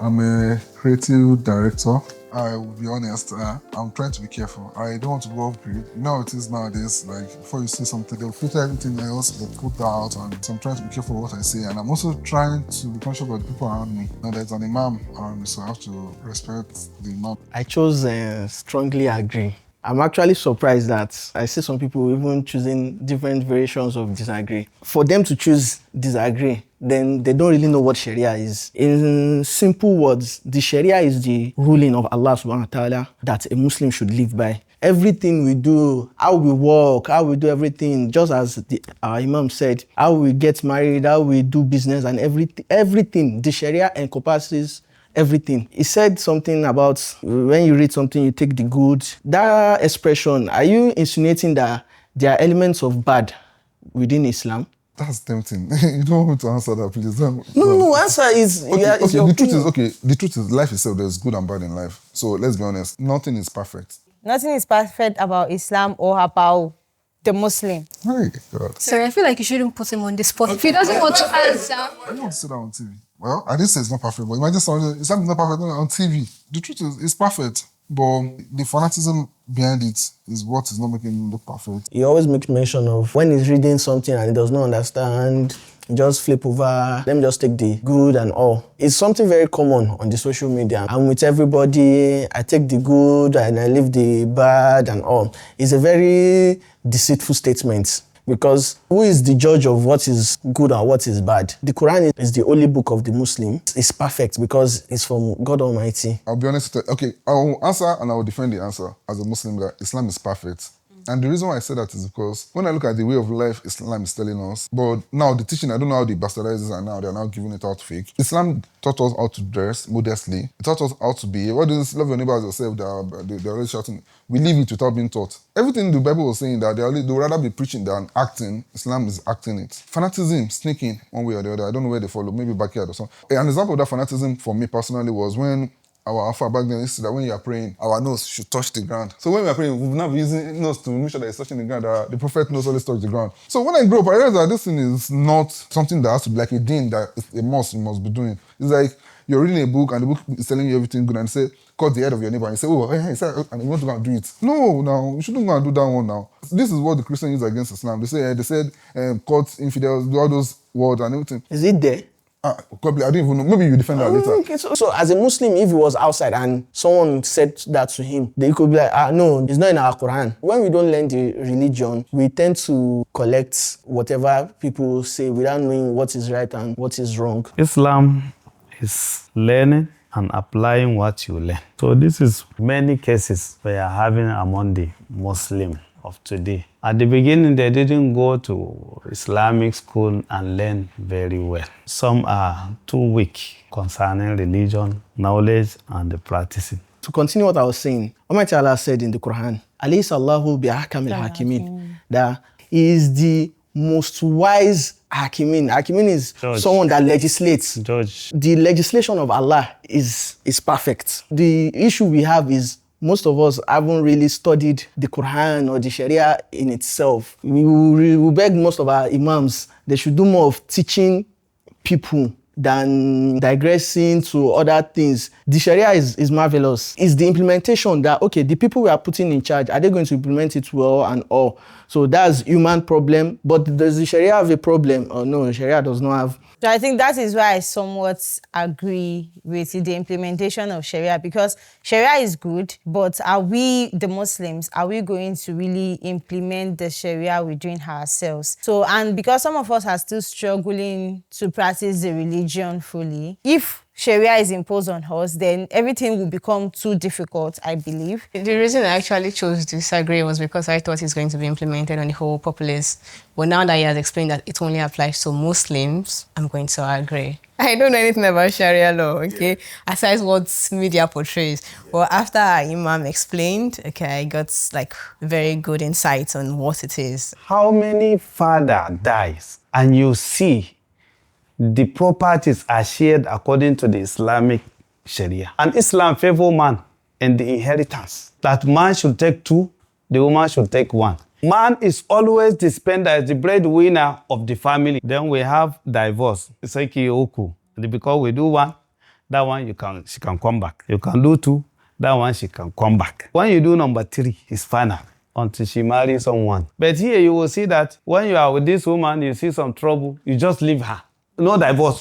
I'm a creative director. I will be honest, I'm trying to be careful. I don't want to go off grid. You know how it is nowadays, like before you say something, they'll filter everything else, they'll put that out, and so I'm trying to be careful what I say. And I'm also trying to be conscious of the people around me. Now there's an imam around me, so I have to respect the imam. I chose strongly agree. I'm actually surprised that I see some people even choosing different variations of disagree. For them to choose disagree, then they don't really know what Sharia is. In simple words, the Sharia is the ruling of Allah subhanahu wa ta'ala that a Muslim should live by. Everything we do, how we walk, how we do everything, just as our Imam said, how we get married, how we do business and everything, the Sharia encompasses everything. He said something about when you read something, you take the good. That expression, are you insinuating that there are elements of bad within Islam? That's tempting. You don't want me to answer that, please. No, answer is... The truth is, life itself, there's good and bad in life. So let's be honest, nothing is perfect. Nothing is perfect about Islam or about the Muslim. My God. Sorry, I feel like you shouldn't put him on the spot. If he doesn't want to answer... I don't want to sit down on TV. Well, I didn't say it's not perfect, but imagine someone Islam is not perfect on TV. The truth is, it's perfect, but the fanaticism behind it is what is not making it look perfect. He always makes mention of when he's reading something and he does not understand, just flip over, let me just take the good and all. It's something very common on the social media. I'm with everybody, I take the good and I leave the bad and all. It's a very deceitful statement. Because who is the judge of what is good and what is bad? The Quran is the only book of the Muslim. It's perfect because it's from God Almighty. I'll be honest with you. Okay, I will answer and I will defend the answer as a Muslim that Islam is perfect. And the reason why I say that is because when I look at the way of life Islam is telling us, but now the teaching, I don't know how the bastardizers are now, they're now giving it out fake. Islam taught us how to dress modestly. It taught us how to behave. What does love your neighbor as yourself? They're always shouting. We leave it without being taught. Everything the Bible was saying that they would rather be preaching than acting. Islam is acting it. Fanaticism, sneaking one way or the other. I don't know where they follow, maybe backyard or something. An example of that fanaticism for me personally was when our alpha back then used to that when you are praying, our nose should touch the ground. So when we are praying, we'll not be using nose to make sure that it's touching the ground. The prophet nose always touch the ground. So when I grew up, I realized that this thing is not something that has to be like a deen that a must you must be doing. It's like you're reading a book and the book is telling you everything good and say, cut the head of your neighbor and you say, oh, hey, and you want to go and do it. No, you shouldn't go and do that one now. This is what the Christians use against Islam. They said, cut infidels, do all those words and everything. Is it there? Probably, I don't even know. Maybe you defend that later. Okay, so as a Muslim, if he was outside and someone said that to him, they could be like, no, it's not in our Quran. When we don't learn the religion, we tend to collect whatever people say without knowing what is right and what is wrong. Islam is learning and applying what you learn. So this is many cases we are having among the Muslim of today. At the beginning, they didn't go to Islamic school and learn very well. Some are too weak concerning religion, knowledge, and the practicing. To continue what I was saying, Almighty Allah said in the Quran, Alayhi sallahu bi ahkamil hakimin, that He is the most wise hakimin. Hakimin is Judge. Someone that legislates. Judge. The legislation of Allah is perfect. The issue we have is most of us haven't really studied the Quran or the Sharia in itself. We beg most of our imams, they should do more of teaching people than digressing to other things. The Sharia is marvelous. It's the implementation that, okay, the people we are putting in charge, are they going to implement it well and all? So that's human problem. But does the Sharia have a problem? Or no, Sharia does not have. So I think that is why I somewhat agree with the implementation of Sharia, because Sharia is good, but are we, the Muslims, are we going to really implement the Sharia within ourselves? So, and because some of us are still struggling to practice the religion fully, if Sharia is imposed on us, then everything will become too difficult, I believe. The reason I actually chose to disagree was because I thought it's going to be implemented on the whole populace. But now that he has explained that it only applies to Muslims, I'm going to agree. I don't know anything about Sharia law, okay? Aside what media portrays. But after Imam explained, okay, I got like very good insights on what it is. How many father dies and you see the properties are shared according to the Islamic Sharia? And Islam favor man in the inheritance. That man should take 2, the woman should take 1. Man is always the spender, as the breadwinner of the family. Then we have divorce. It's like Oku. Because we do 1, that one she can come back. You can do 2, that one she can come back. When you do number 3, it's final until she marries someone. But here you will see that when you are with this woman, you see some trouble, you just leave her. No divorce.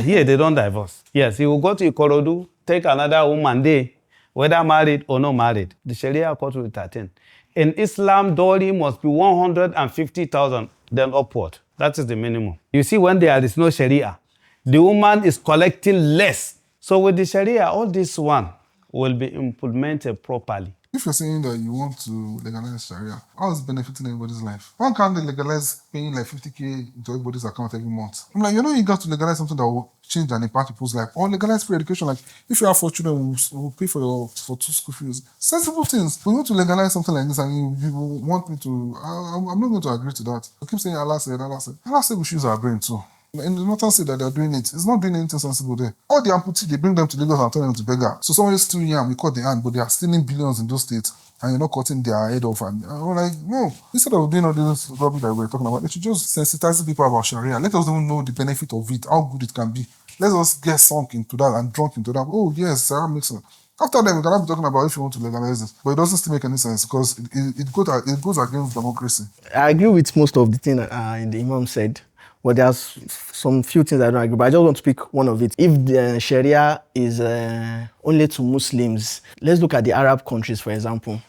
Here they don't divorce. Yes, he will go to Ikorodu, take another woman there, whether married or not married. The Sharia court will 13. In Islam, dowry must be 150,000, then upward. That is the minimum. You see, when there is no Sharia, the woman is collecting less. So with the Sharia, all this one will be implemented properly. If you're saying that you want to legalize Sharia, how is it benefiting anybody's life? Why can't they legalize paying like 50K into everybody's account every month? I'm like, you got to legalize something that will change and impact people's life. Or legalize free education. Like, if you have 4 children, we'll pay for 2 school fees. Sensible things. We want to legalize something like this, and you want me to... I'm not going to agree to that. I keep saying Allah said, Allah said. Allah said we should use our brain too. In the northern state that they're doing it, it's not doing anything sensible there. All the amputees, they bring them to Lagos and turn them to beggar. So somebody's still young, we cut the hand, but they are stealing billions in those states, and you're not cutting their head off. And we're like, no. Instead of doing all this rubbish that we're talking about, they should just sensitize people about Sharia. Let us even know the benefit of it, how good it can be. Let us get sunk into that and drunk into that. Oh, yes, Sharia makes sense. After that, we cannot be talking about if you want to legalize this. But it doesn't still make any sense because it goes against democracy. I agree with most of the things the Imam said. But there's some few things I don't agree, but I just want to pick one of it. If the Sharia is only to Muslims, let's look at the Arab countries, for example.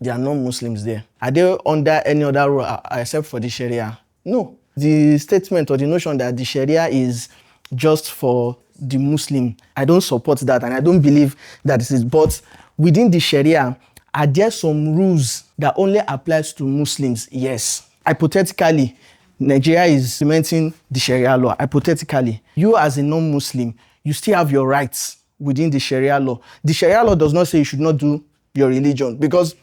There are non-Muslims there. Are they under any other rule except for the Sharia? No. The statement or the notion that the Sharia is just for the Muslim, I don't support that, and I don't believe that this is. But within the Sharia, are there some rules that only applies to Muslims? Yes. Hypothetically, Nigeria is implementing the Sharia law. Hypothetically, you as a non-Muslim, you still have your rights within the Sharia law. The Sharia law does not say you should not do your religion, because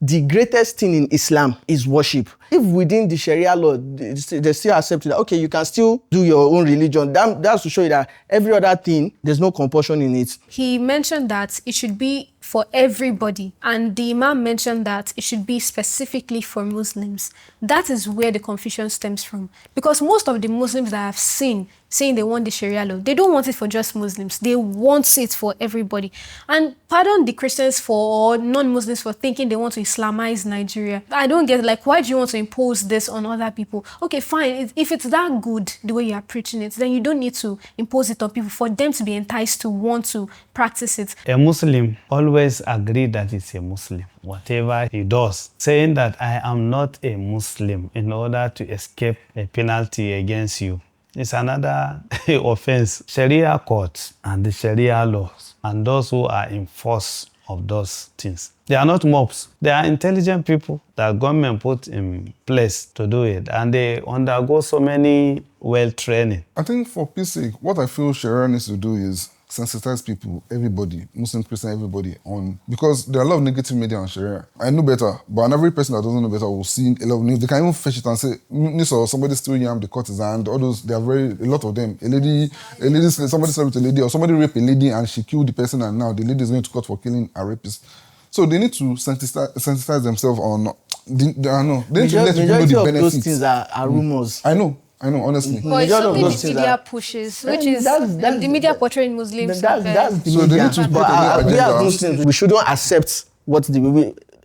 the greatest thing in Islam is worship. If within the Sharia law, they still accept that, okay, you can still do your own religion, that's to show you that every other thing, there's no compulsion in it. He mentioned that it should be for everybody, and the Imam mentioned that it should be specifically for Muslims. That is where the confusion stems from, because most of the Muslims that I've seen saying they want the Sharia law, they don't want it for just Muslims, they want it for everybody. And pardon the Christians or non-Muslims for thinking they want to Islamize Nigeria. I don't get, like, why do you want to impose this on other people? Okay, fine, if it's that good the way you are preaching it, then you don't need to impose it on people for them to be enticed to want to practice it. A Muslim always agree that he's a Muslim, whatever he does. Saying that I am not a Muslim in order to escape a penalty against you, it's another offense. Sharia courts and the Sharia laws and those who are in force of those things, they are not mobs. They are intelligent people that government put in place to do it, and they undergo so many well-training. I think for peace sake, what I feel Sharia needs to do is sensitize people, everybody, Muslim, Christian, everybody, on, because there are a lot of negative media on Sharia. I know better, but every person that doesn't know better will see a lot of news. They can even fetch it and say, this or somebody still yam the courtesan, all those, there are a lot of them. Somebody slept with a lady, or somebody raped a lady and she killed the person, and now the lady is going to court for killing a rapist. So they need to sensitize themselves on, they need to let people know the benefits. Of those things are rumors. I know. I know, honestly. But it's Majority of something those the things media are- pushes, which And is that's- the media portraying Muslims. That's the So they media. need to put But a new we agenda. as Muslims, we shouldn't accept what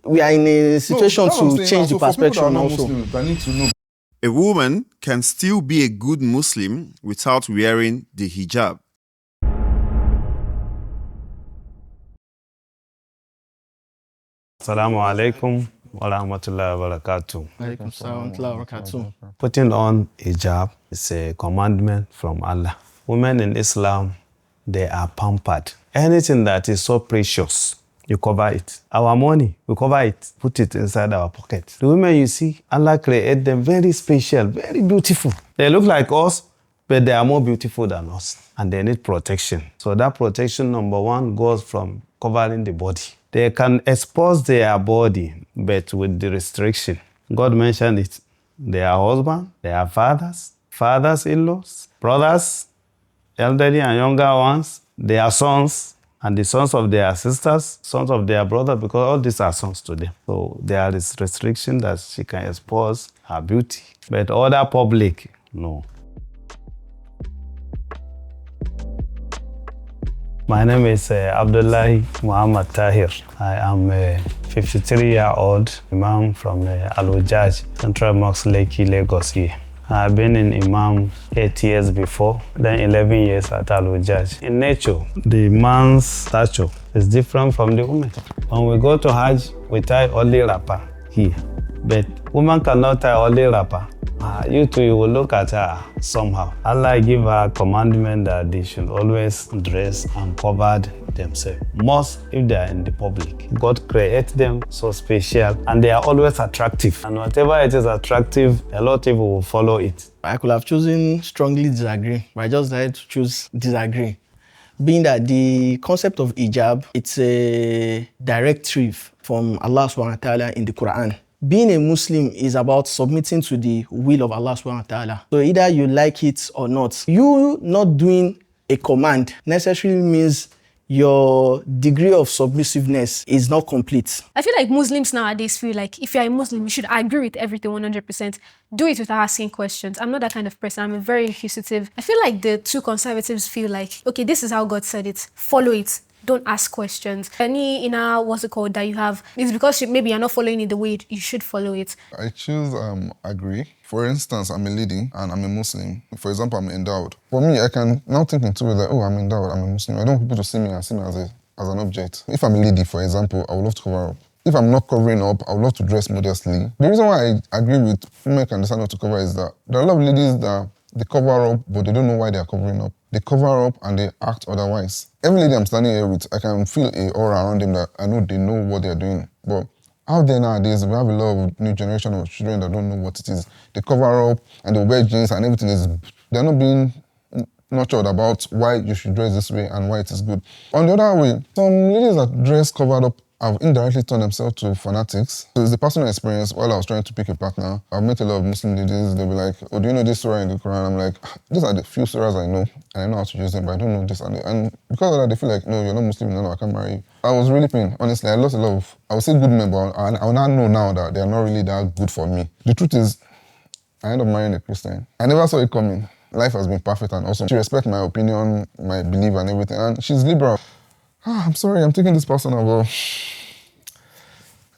we are in a situation that's what I'm to saying change now. the So for people that are perspective not also. Muslims, they need to know. A woman can still be a good Muslim without wearing the hijab. Assalamu alaikum wa rahmatullahi wa barakatuh. Alaikum salam wa rahmatullahi wa barakatuh. Putting on hijab is a commandment from Allah. Women in Islam, they are pampered. Anything that is so precious, you cover it. Our money, we cover it, put it inside our pocket. The women you see, Allah created them very special, very beautiful. They look like us, but they are more beautiful than us. And they need protection. So that protection, number one, goes from covering the body. They can expose their body, but with the restriction. God mentioned it. They are husbands, they are fathers, fathers-in-laws, brothers, elderly and younger ones, their sons, and the sons of their sisters, sons of their brothers, because all these are sons to them. So there is restriction that she can expose her beauty. But other public, no. My name is Abdullahi Muhammad Tahir. I am a 53-year-old Imam from Aaleeyah, Central Mosque, Lekki, Lagos here. I've been in Imam 8 years before, then 11 years at Aaleeyah. In nature, the man's stature is different from the woman. When we go to Hajj, we tie only wrapper here. But woman cannot tie only wrapper. You too, you will look at her somehow. Allah give her a commandment that they should always dress and cover themselves. Most if they are in the public. God created them so special and they are always attractive. And whatever it is attractive, a lot of people will follow it. I could have chosen strongly disagree, but I just decided to choose disagree. Being that the concept of hijab, it's a directive from Allah subhanahu wa ta'ala in the Quran. Being a Muslim is about submitting to the will of Allah subhanahu wa ta'ala. So either you like it or not. You not doing a command necessarily means your degree of submissiveness is not complete. I feel like Muslims nowadays feel like if you're a Muslim, you should agree with everything 100%. Do it without asking questions. I'm not that kind of person. I'm very inquisitive. I feel like the two conservatives feel like, okay, this is how God said it. Follow it. Don't ask questions. Any inner, what's it called, that you have, it's because maybe you're not following it the way you should follow it. I choose agree. For instance, I'm a lady and I'm a Muslim. For example, I'm endowed. For me, I can now think into it that, oh, I'm endowed, I'm a Muslim. I don't want people to see me as an object. If I'm a lady, for example, I would love to cover up. If I'm not covering up, I would love to dress modestly. The reason why I agree with women can decide not to cover is that there are a lot of ladies that they cover up, but they don't know why they are covering up. They cover up and they act otherwise. Every lady I'm standing here with, I can feel an aura around them that I know they know what they're doing. But out there nowadays, we have a lot of new generation of children that don't know what it is. They cover up and they wear jeans and everything they're not being nurtured about why you should dress this way and why it is good. On the other way, some ladies that dress covered up have indirectly turned themselves to fanatics. So it's the personal experience. While I was trying to pick a partner, I've met a lot of Muslim ladies. They'll be like, oh, do you know this surah in the Quran? I'm like, these are the few surahs I know, and I know how to use them, but I don't know this. And because of that, they feel like, no, you're not Muslim, no, I can't marry you. I was really pained. Honestly, I lost a lot of, I would say good men, but I will not know now that they are not really that good for me. The truth is, I ended up marrying a Christian. I never saw it coming. Life has been perfect and awesome. She respects my opinion, my belief and everything, and she's liberal. I'm sorry, I'm taking this personal, but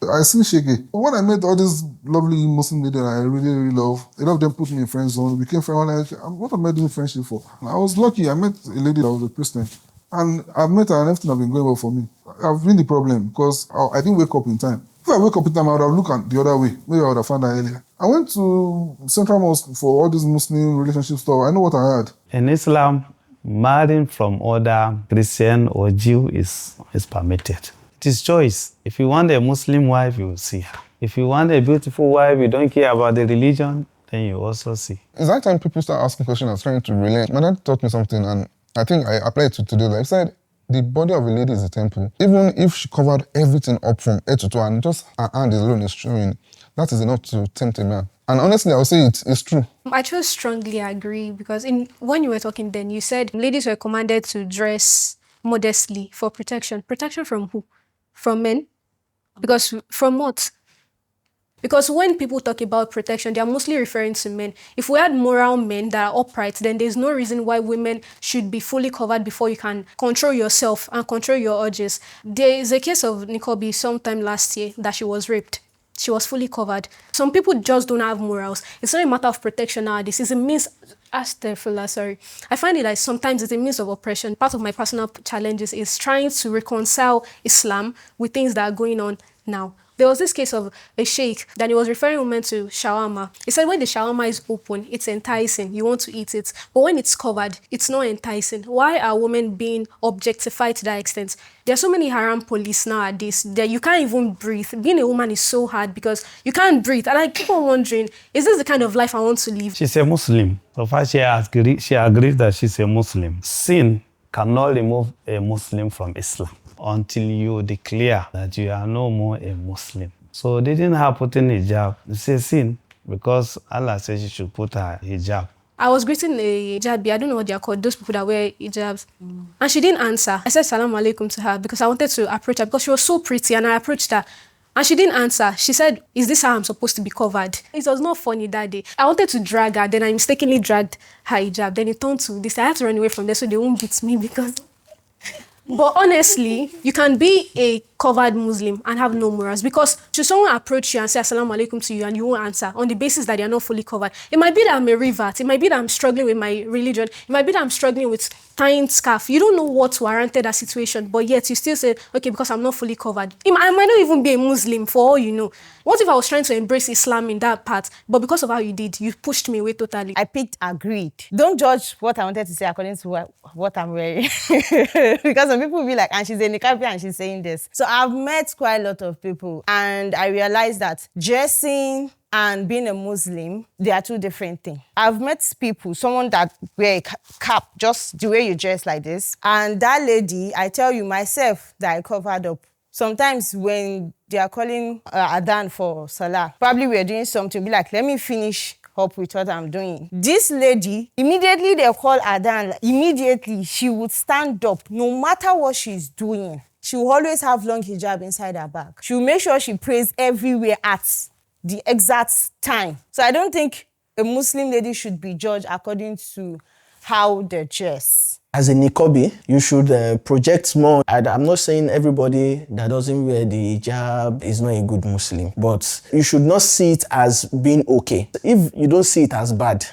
I still shaky. When I met all these lovely Muslim ladies I really, really love, a lot of them put me in friend zone. We became friends. Like, what am I doing friendship for? And I was lucky. I met a lady that was a Christian. And I've met her and everything has been going well for me. I've been the problem because I didn't wake up in time. If I wake up in time, I would have looked at the other way. Maybe I would have found her earlier. I went to Central Mosque for all this Muslim relationship stuff. I know what I had. In Islam, marrying from other Christian or Jew is permitted. It is choice. If you want a Muslim wife, you will see her. If you want a beautiful wife, you don't care about the religion, then you also see. It's that time people start asking questions and trying to relate. My dad taught me something and I think I applied it to today. Like I said, the body of a lady is a temple. Even if she covered everything up from head to toe and just her hand alone is showing, that is enough to tempt a man. And honestly, I would say it's true. I just strongly agree because when you were talking then, you said ladies were commanded to dress modestly for protection. Protection from who? From men? Because from what? Because when people talk about protection, they are mostly referring to men. If we had moral men that are upright, then there's no reason why women should be fully covered before you can control yourself and control your urges. There is a case of Nikobi sometime last year that she was raped. She was fully covered. Some people just don't have morals. It's not a matter of protection nowadays. It's a means. Astaghfirullah, sorry. I find it like sometimes it's a means of oppression. Part of my personal challenges is trying to reconcile Islam with things that are going on now. There was this case of a sheikh that he was referring women to shawarma. He said when the shawarma is open, it's enticing. You want to eat it. But when it's covered, it's not enticing. Why are women being objectified to that extent? There are so many haram police nowadays that you can't even breathe. Being a woman is so hard because you can't breathe. And I keep on wondering, is this the kind of life I want to live? She's a Muslim. So far, she agrees that she's a Muslim. Sin cannot remove a Muslim from Islam until you declare that you are no more a Muslim. So they didn't have put in hijab. It's a sin because Allah says she should put her hijab. I was greeting a hijabi, I don't know what they are called, those people that wear hijabs. And she didn't answer. I said salam alaikum to her because I wanted to approach her because she was so pretty and I approached her. And she didn't answer. She said, is this how I'm supposed to be covered? It was not funny that day. I wanted to drag her, then I mistakenly dragged her hijab. Then it turned to this. I have to run away from there so they won't beat me because... But honestly, you can be a covered Muslim and have no morals because should someone approach you and say assalamu alaikum to you and you won't answer on the basis that they are not fully covered, it might be that I'm a revert, it might be that I'm struggling with my religion, it might be that I'm struggling with tying scarf. You don't know what warranted that situation, but yet you still say, okay, because I'm not fully covered. I might not even be a Muslim for all you know. What if I was trying to embrace Islam in that part, but because of how you did, you pushed me away totally? I picked agreed. Don't judge what I wanted to say according to what I'm wearing. Because some people will be like, and she's a niqabi and she's saying this. So I've met quite a lot of people and I realized that dressing and being a Muslim, they are two different things. I've met people, someone that wear a cap, just the way you dress like this. And that lady, I tell you myself that I covered up. Sometimes when they are calling Adhan for Salah, probably we're doing something, be like, let me finish up with what I'm doing. This lady, immediately they call Adhan, immediately she would stand up, no matter what she's doing. She will always have long hijab inside her bag. She will make sure she prays everywhere at the exact time. So I don't think a Muslim lady should be judged according to how they dress. As a niqabi, you should project more. I'm not saying everybody that doesn't wear the hijab is not a good Muslim, but you should not see it as being okay. If you don't see it as bad,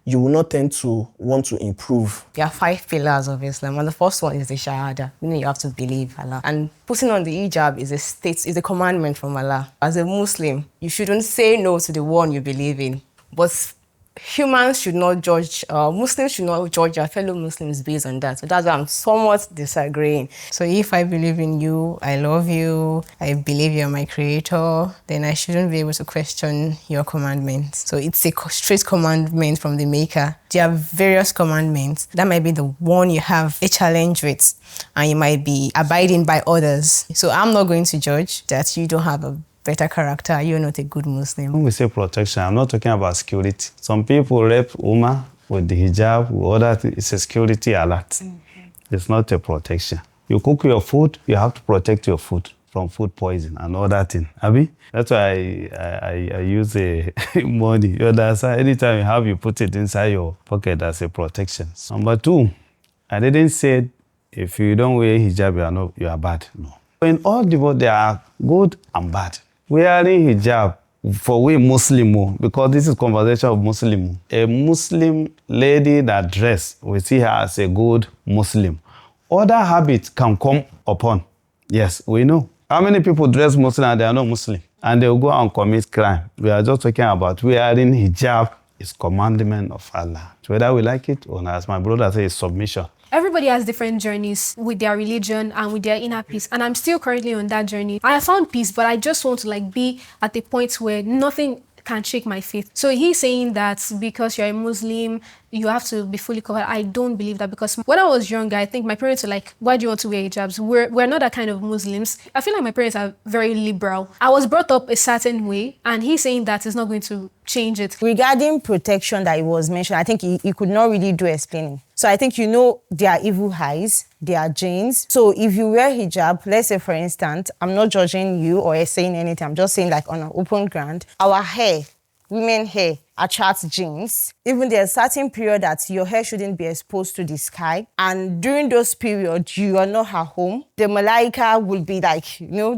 you will not tend to want to improve. There are 5 pillars of Islam, and the first one is the Shahada, meaning you have to believe Allah. And putting on the hijab is a commandment from Allah. As a Muslim, you shouldn't say no to the one you believe in, but humans should not judge, Muslims should not judge their fellow Muslims based on that. So that's why I'm somewhat disagreeing. So if I believe in you, I love you, I believe you're my creator, then I shouldn't be able to question your commandments. So it's a straight commandment from the maker. There are various commandments. That might be the one you have a challenge with, and you might be abiding by others. So I'm not going to judge that you don't have a better character, you're not a good Muslim. When we say protection, I'm not talking about security. Some people rape women with the hijab, with other, it's a security alert. Mm-hmm. It's not a protection. You cook your food, you have to protect your food from food poison and all that thing. Abi? That's why I use a money. You understand? Anytime you put it inside your pocket as a protection. Number 2, I didn't say if you don't wear hijab, you are bad. No. In all the world, there are good and bad. Wearing hijab for we Muslim, because this is conversation of Muslim. A Muslim lady that dress, we see her as a good Muslim. Other habits can come upon. Yes, we know. How many people dress Muslim and they are not Muslim? And they will go and commit crime. We are just talking about wearing hijab is commandment of Allah. So whether we like it or not, as my brother says, it's submission. Everybody has different journeys with their religion and with their inner peace. And I'm still currently on that journey. I have found peace, but I just want to be at a point where nothing can shake my faith. So he's saying that because you're a Muslim, you have to be fully covered. I don't believe that, because when I was younger, I think my parents were like, why do you want to wear hijabs? We're not that kind of Muslims. I feel like my parents are very liberal. I was brought up a certain way, and he's saying that it's not going to change it. Regarding protection that it was mentioned, I think he could not really do explaining. So I think there are evil eyes, their genes. So if you wear hijab, let's say for instance, I'm not judging you or saying anything, I'm just saying like on an open ground, our hair, women hair attracts genes. Even there's a certain period that your hair shouldn't be exposed to the sky. And during those periods, you are not at home. The malaika will be like,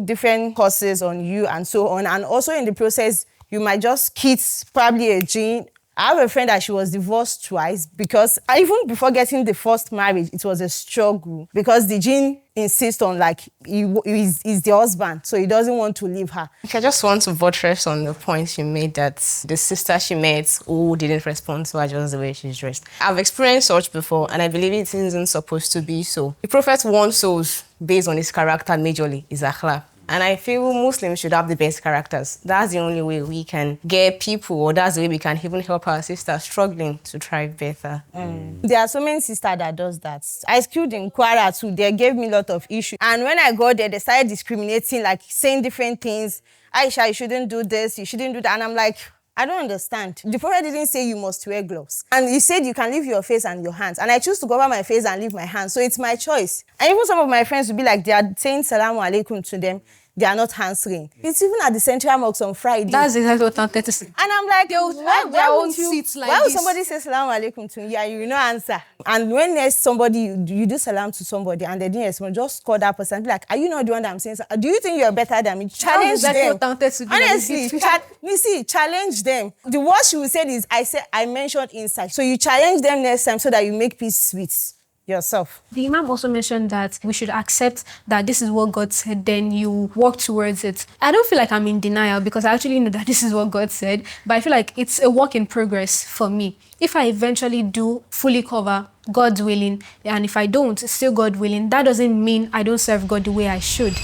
different curses on you and so on. And also in the process, you might just kiss probably a gene. I have a friend that she was divorced twice because even before getting the first marriage, it was a struggle because the jinn insists on he's the husband, so he doesn't want to leave her. I just want to buttress on the point she made that the sister she met who didn't respond to her just the way she's dressed. I've experienced such before, and I believe it isn't supposed to be so. The Prophet warns souls based on his character majorly, his akhlaq. And I feel Muslims should have the best characters. That's the only way we can get people, or that's the way we can even help our sisters struggling to thrive better. There are so many sisters that does that. I schooled in Kwara too. They gave me a lot of issues. And when I got there, they started discriminating, like saying different things. Aisha, you shouldn't do this, you shouldn't do that. And I'm like, I don't understand. The Prophet didn't say you must wear gloves. And he said you can leave your face and your hands. And I choose to cover my face and leave my hands. So it's my choice. And even some of my friends would be like, they are saying salamu alaikum to them. They are not answering. It's even at the Central Mosque on Friday. That's exactly what I'm trying to say. And I'm like, their own seats like why would this. somebody say salamu alaikum to you? Yeah, you will not answer. And when there's somebody, you do salam to somebody and they didn't respond, just call that person and be like, are you not the one that I'm saying? Do you think you're better than me? Challenge exactly them. what I'm trying to do. Honestly, challenge them. The worst she will say is, I mentioned inside. So you challenge them next time so that you make peace with yourself. The Imam also mentioned that we should accept that this is what God said, then you work towards it. I don't feel like I'm in denial because I actually know that this is what God said, but I feel like it's a work in progress for me. If I eventually do fully cover, God's willing, and if I don't, still God willing, that doesn't mean I don't serve God the way I should.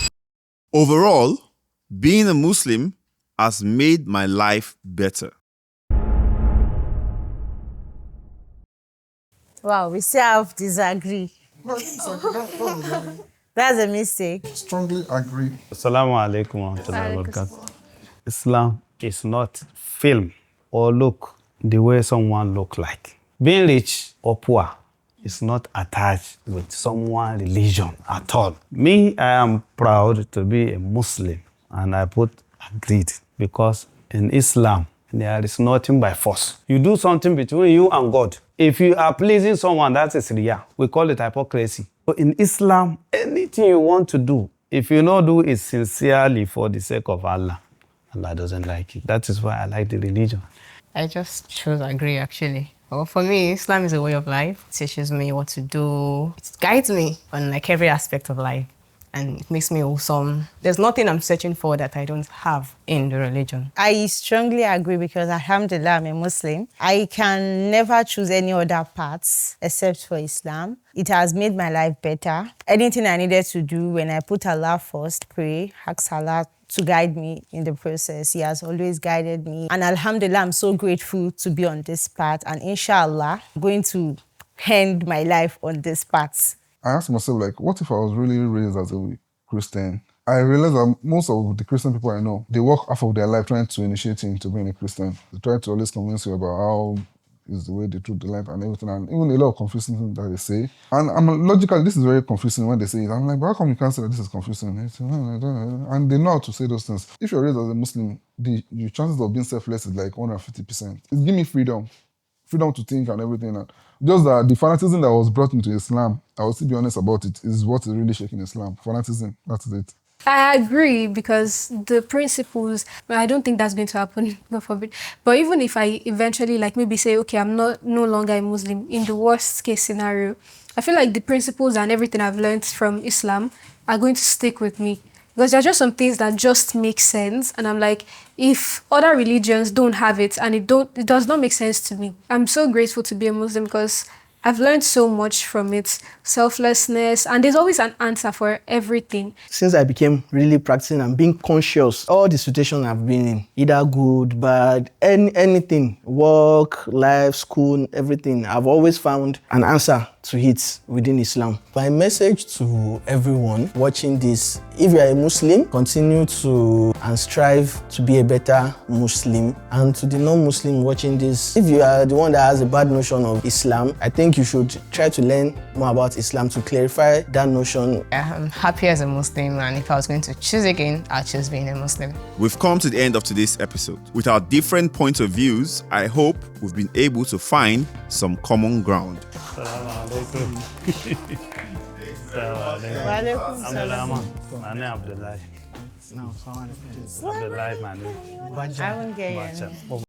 Overall, being a Muslim has made my life better. Wow, we still have disagree. That's a mistake. Strongly agree. Assalamu alaikum wa rahmatullahi wa barakatuh. Islam is not film or look the way someone look like. Being rich or poor is not attached with someone's religion at all. Me, I am proud to be a Muslim, and I put agreed because in Islam, there is nothing by force. You do something between you and God. If you are pleasing someone, that is Sharia. We call it hypocrisy. So in Islam, anything you want to do, if you not do it sincerely for the sake of Allah, Allah doesn't like it. That is why I like the religion. I just chose agree, actually. Well, for me, Islam is a way of life. It teaches me what to do. It guides me on every aspect of life. And it makes me awesome. There's nothing I'm searching for that I don't have in the religion. I strongly agree because alhamdulillah, I'm a Muslim. I can never choose any other paths except for Islam. It has made my life better. Anything I needed to do, when I put Allah first, pray, ask Allah to guide me in the process. He has always guided me. And alhamdulillah, I'm so grateful to be on this path. And inshallah, I'm going to end my life on this path. I asked myself, what if I was really raised as a Christian? I realized that most of the Christian people I know, they work half of their life trying to initiate you into being a Christian. They try to always convince you about how is the way they treat the life and everything, and even a lot of confusing things that they say. And I'm logically, this is very confusing when they say it. I'm like, but how come you can't say that this is confusing? And they know how to say those things. If you're raised as a Muslim, your chances of being selfless is 150%. It gives me freedom to think and everything. And just that the fanaticism that was brought into Islam, I will still be honest about it, is what is really shaking Islam. Fanaticism, that's it. I agree because the principles, I don't think that's going to happen, God forbid. But even if I eventually maybe say, okay, I'm no longer a Muslim, in the worst case scenario, I feel like the principles and everything I've learned from Islam are going to stick with me. Because there are just some things that just make sense. And I'm like, if other religions don't have it and it does not make sense to me. I'm so grateful to be a Muslim because I've learned so much from it. Selflessness, and there's always an answer for everything. Since I became really practicing and being conscious, all the situations I've been in, either good, bad, anything, work, life, school, everything, I've always found an answer to it within Islam. My message to everyone watching this, if you are a Muslim, continue to and strive to be a better Muslim. And to the non-Muslim watching this, if you are the one that has a bad notion of Islam, I think you should try to learn more about Islam to clarify that notion. I'm happy as a Muslim, and if I was going to choose again, I'd choose being a Muslim. We've come to the end of today's episode. With our different points of views, I hope we've been able to find some common ground. Abdullahi. Abdullahi, man. I won't get your name.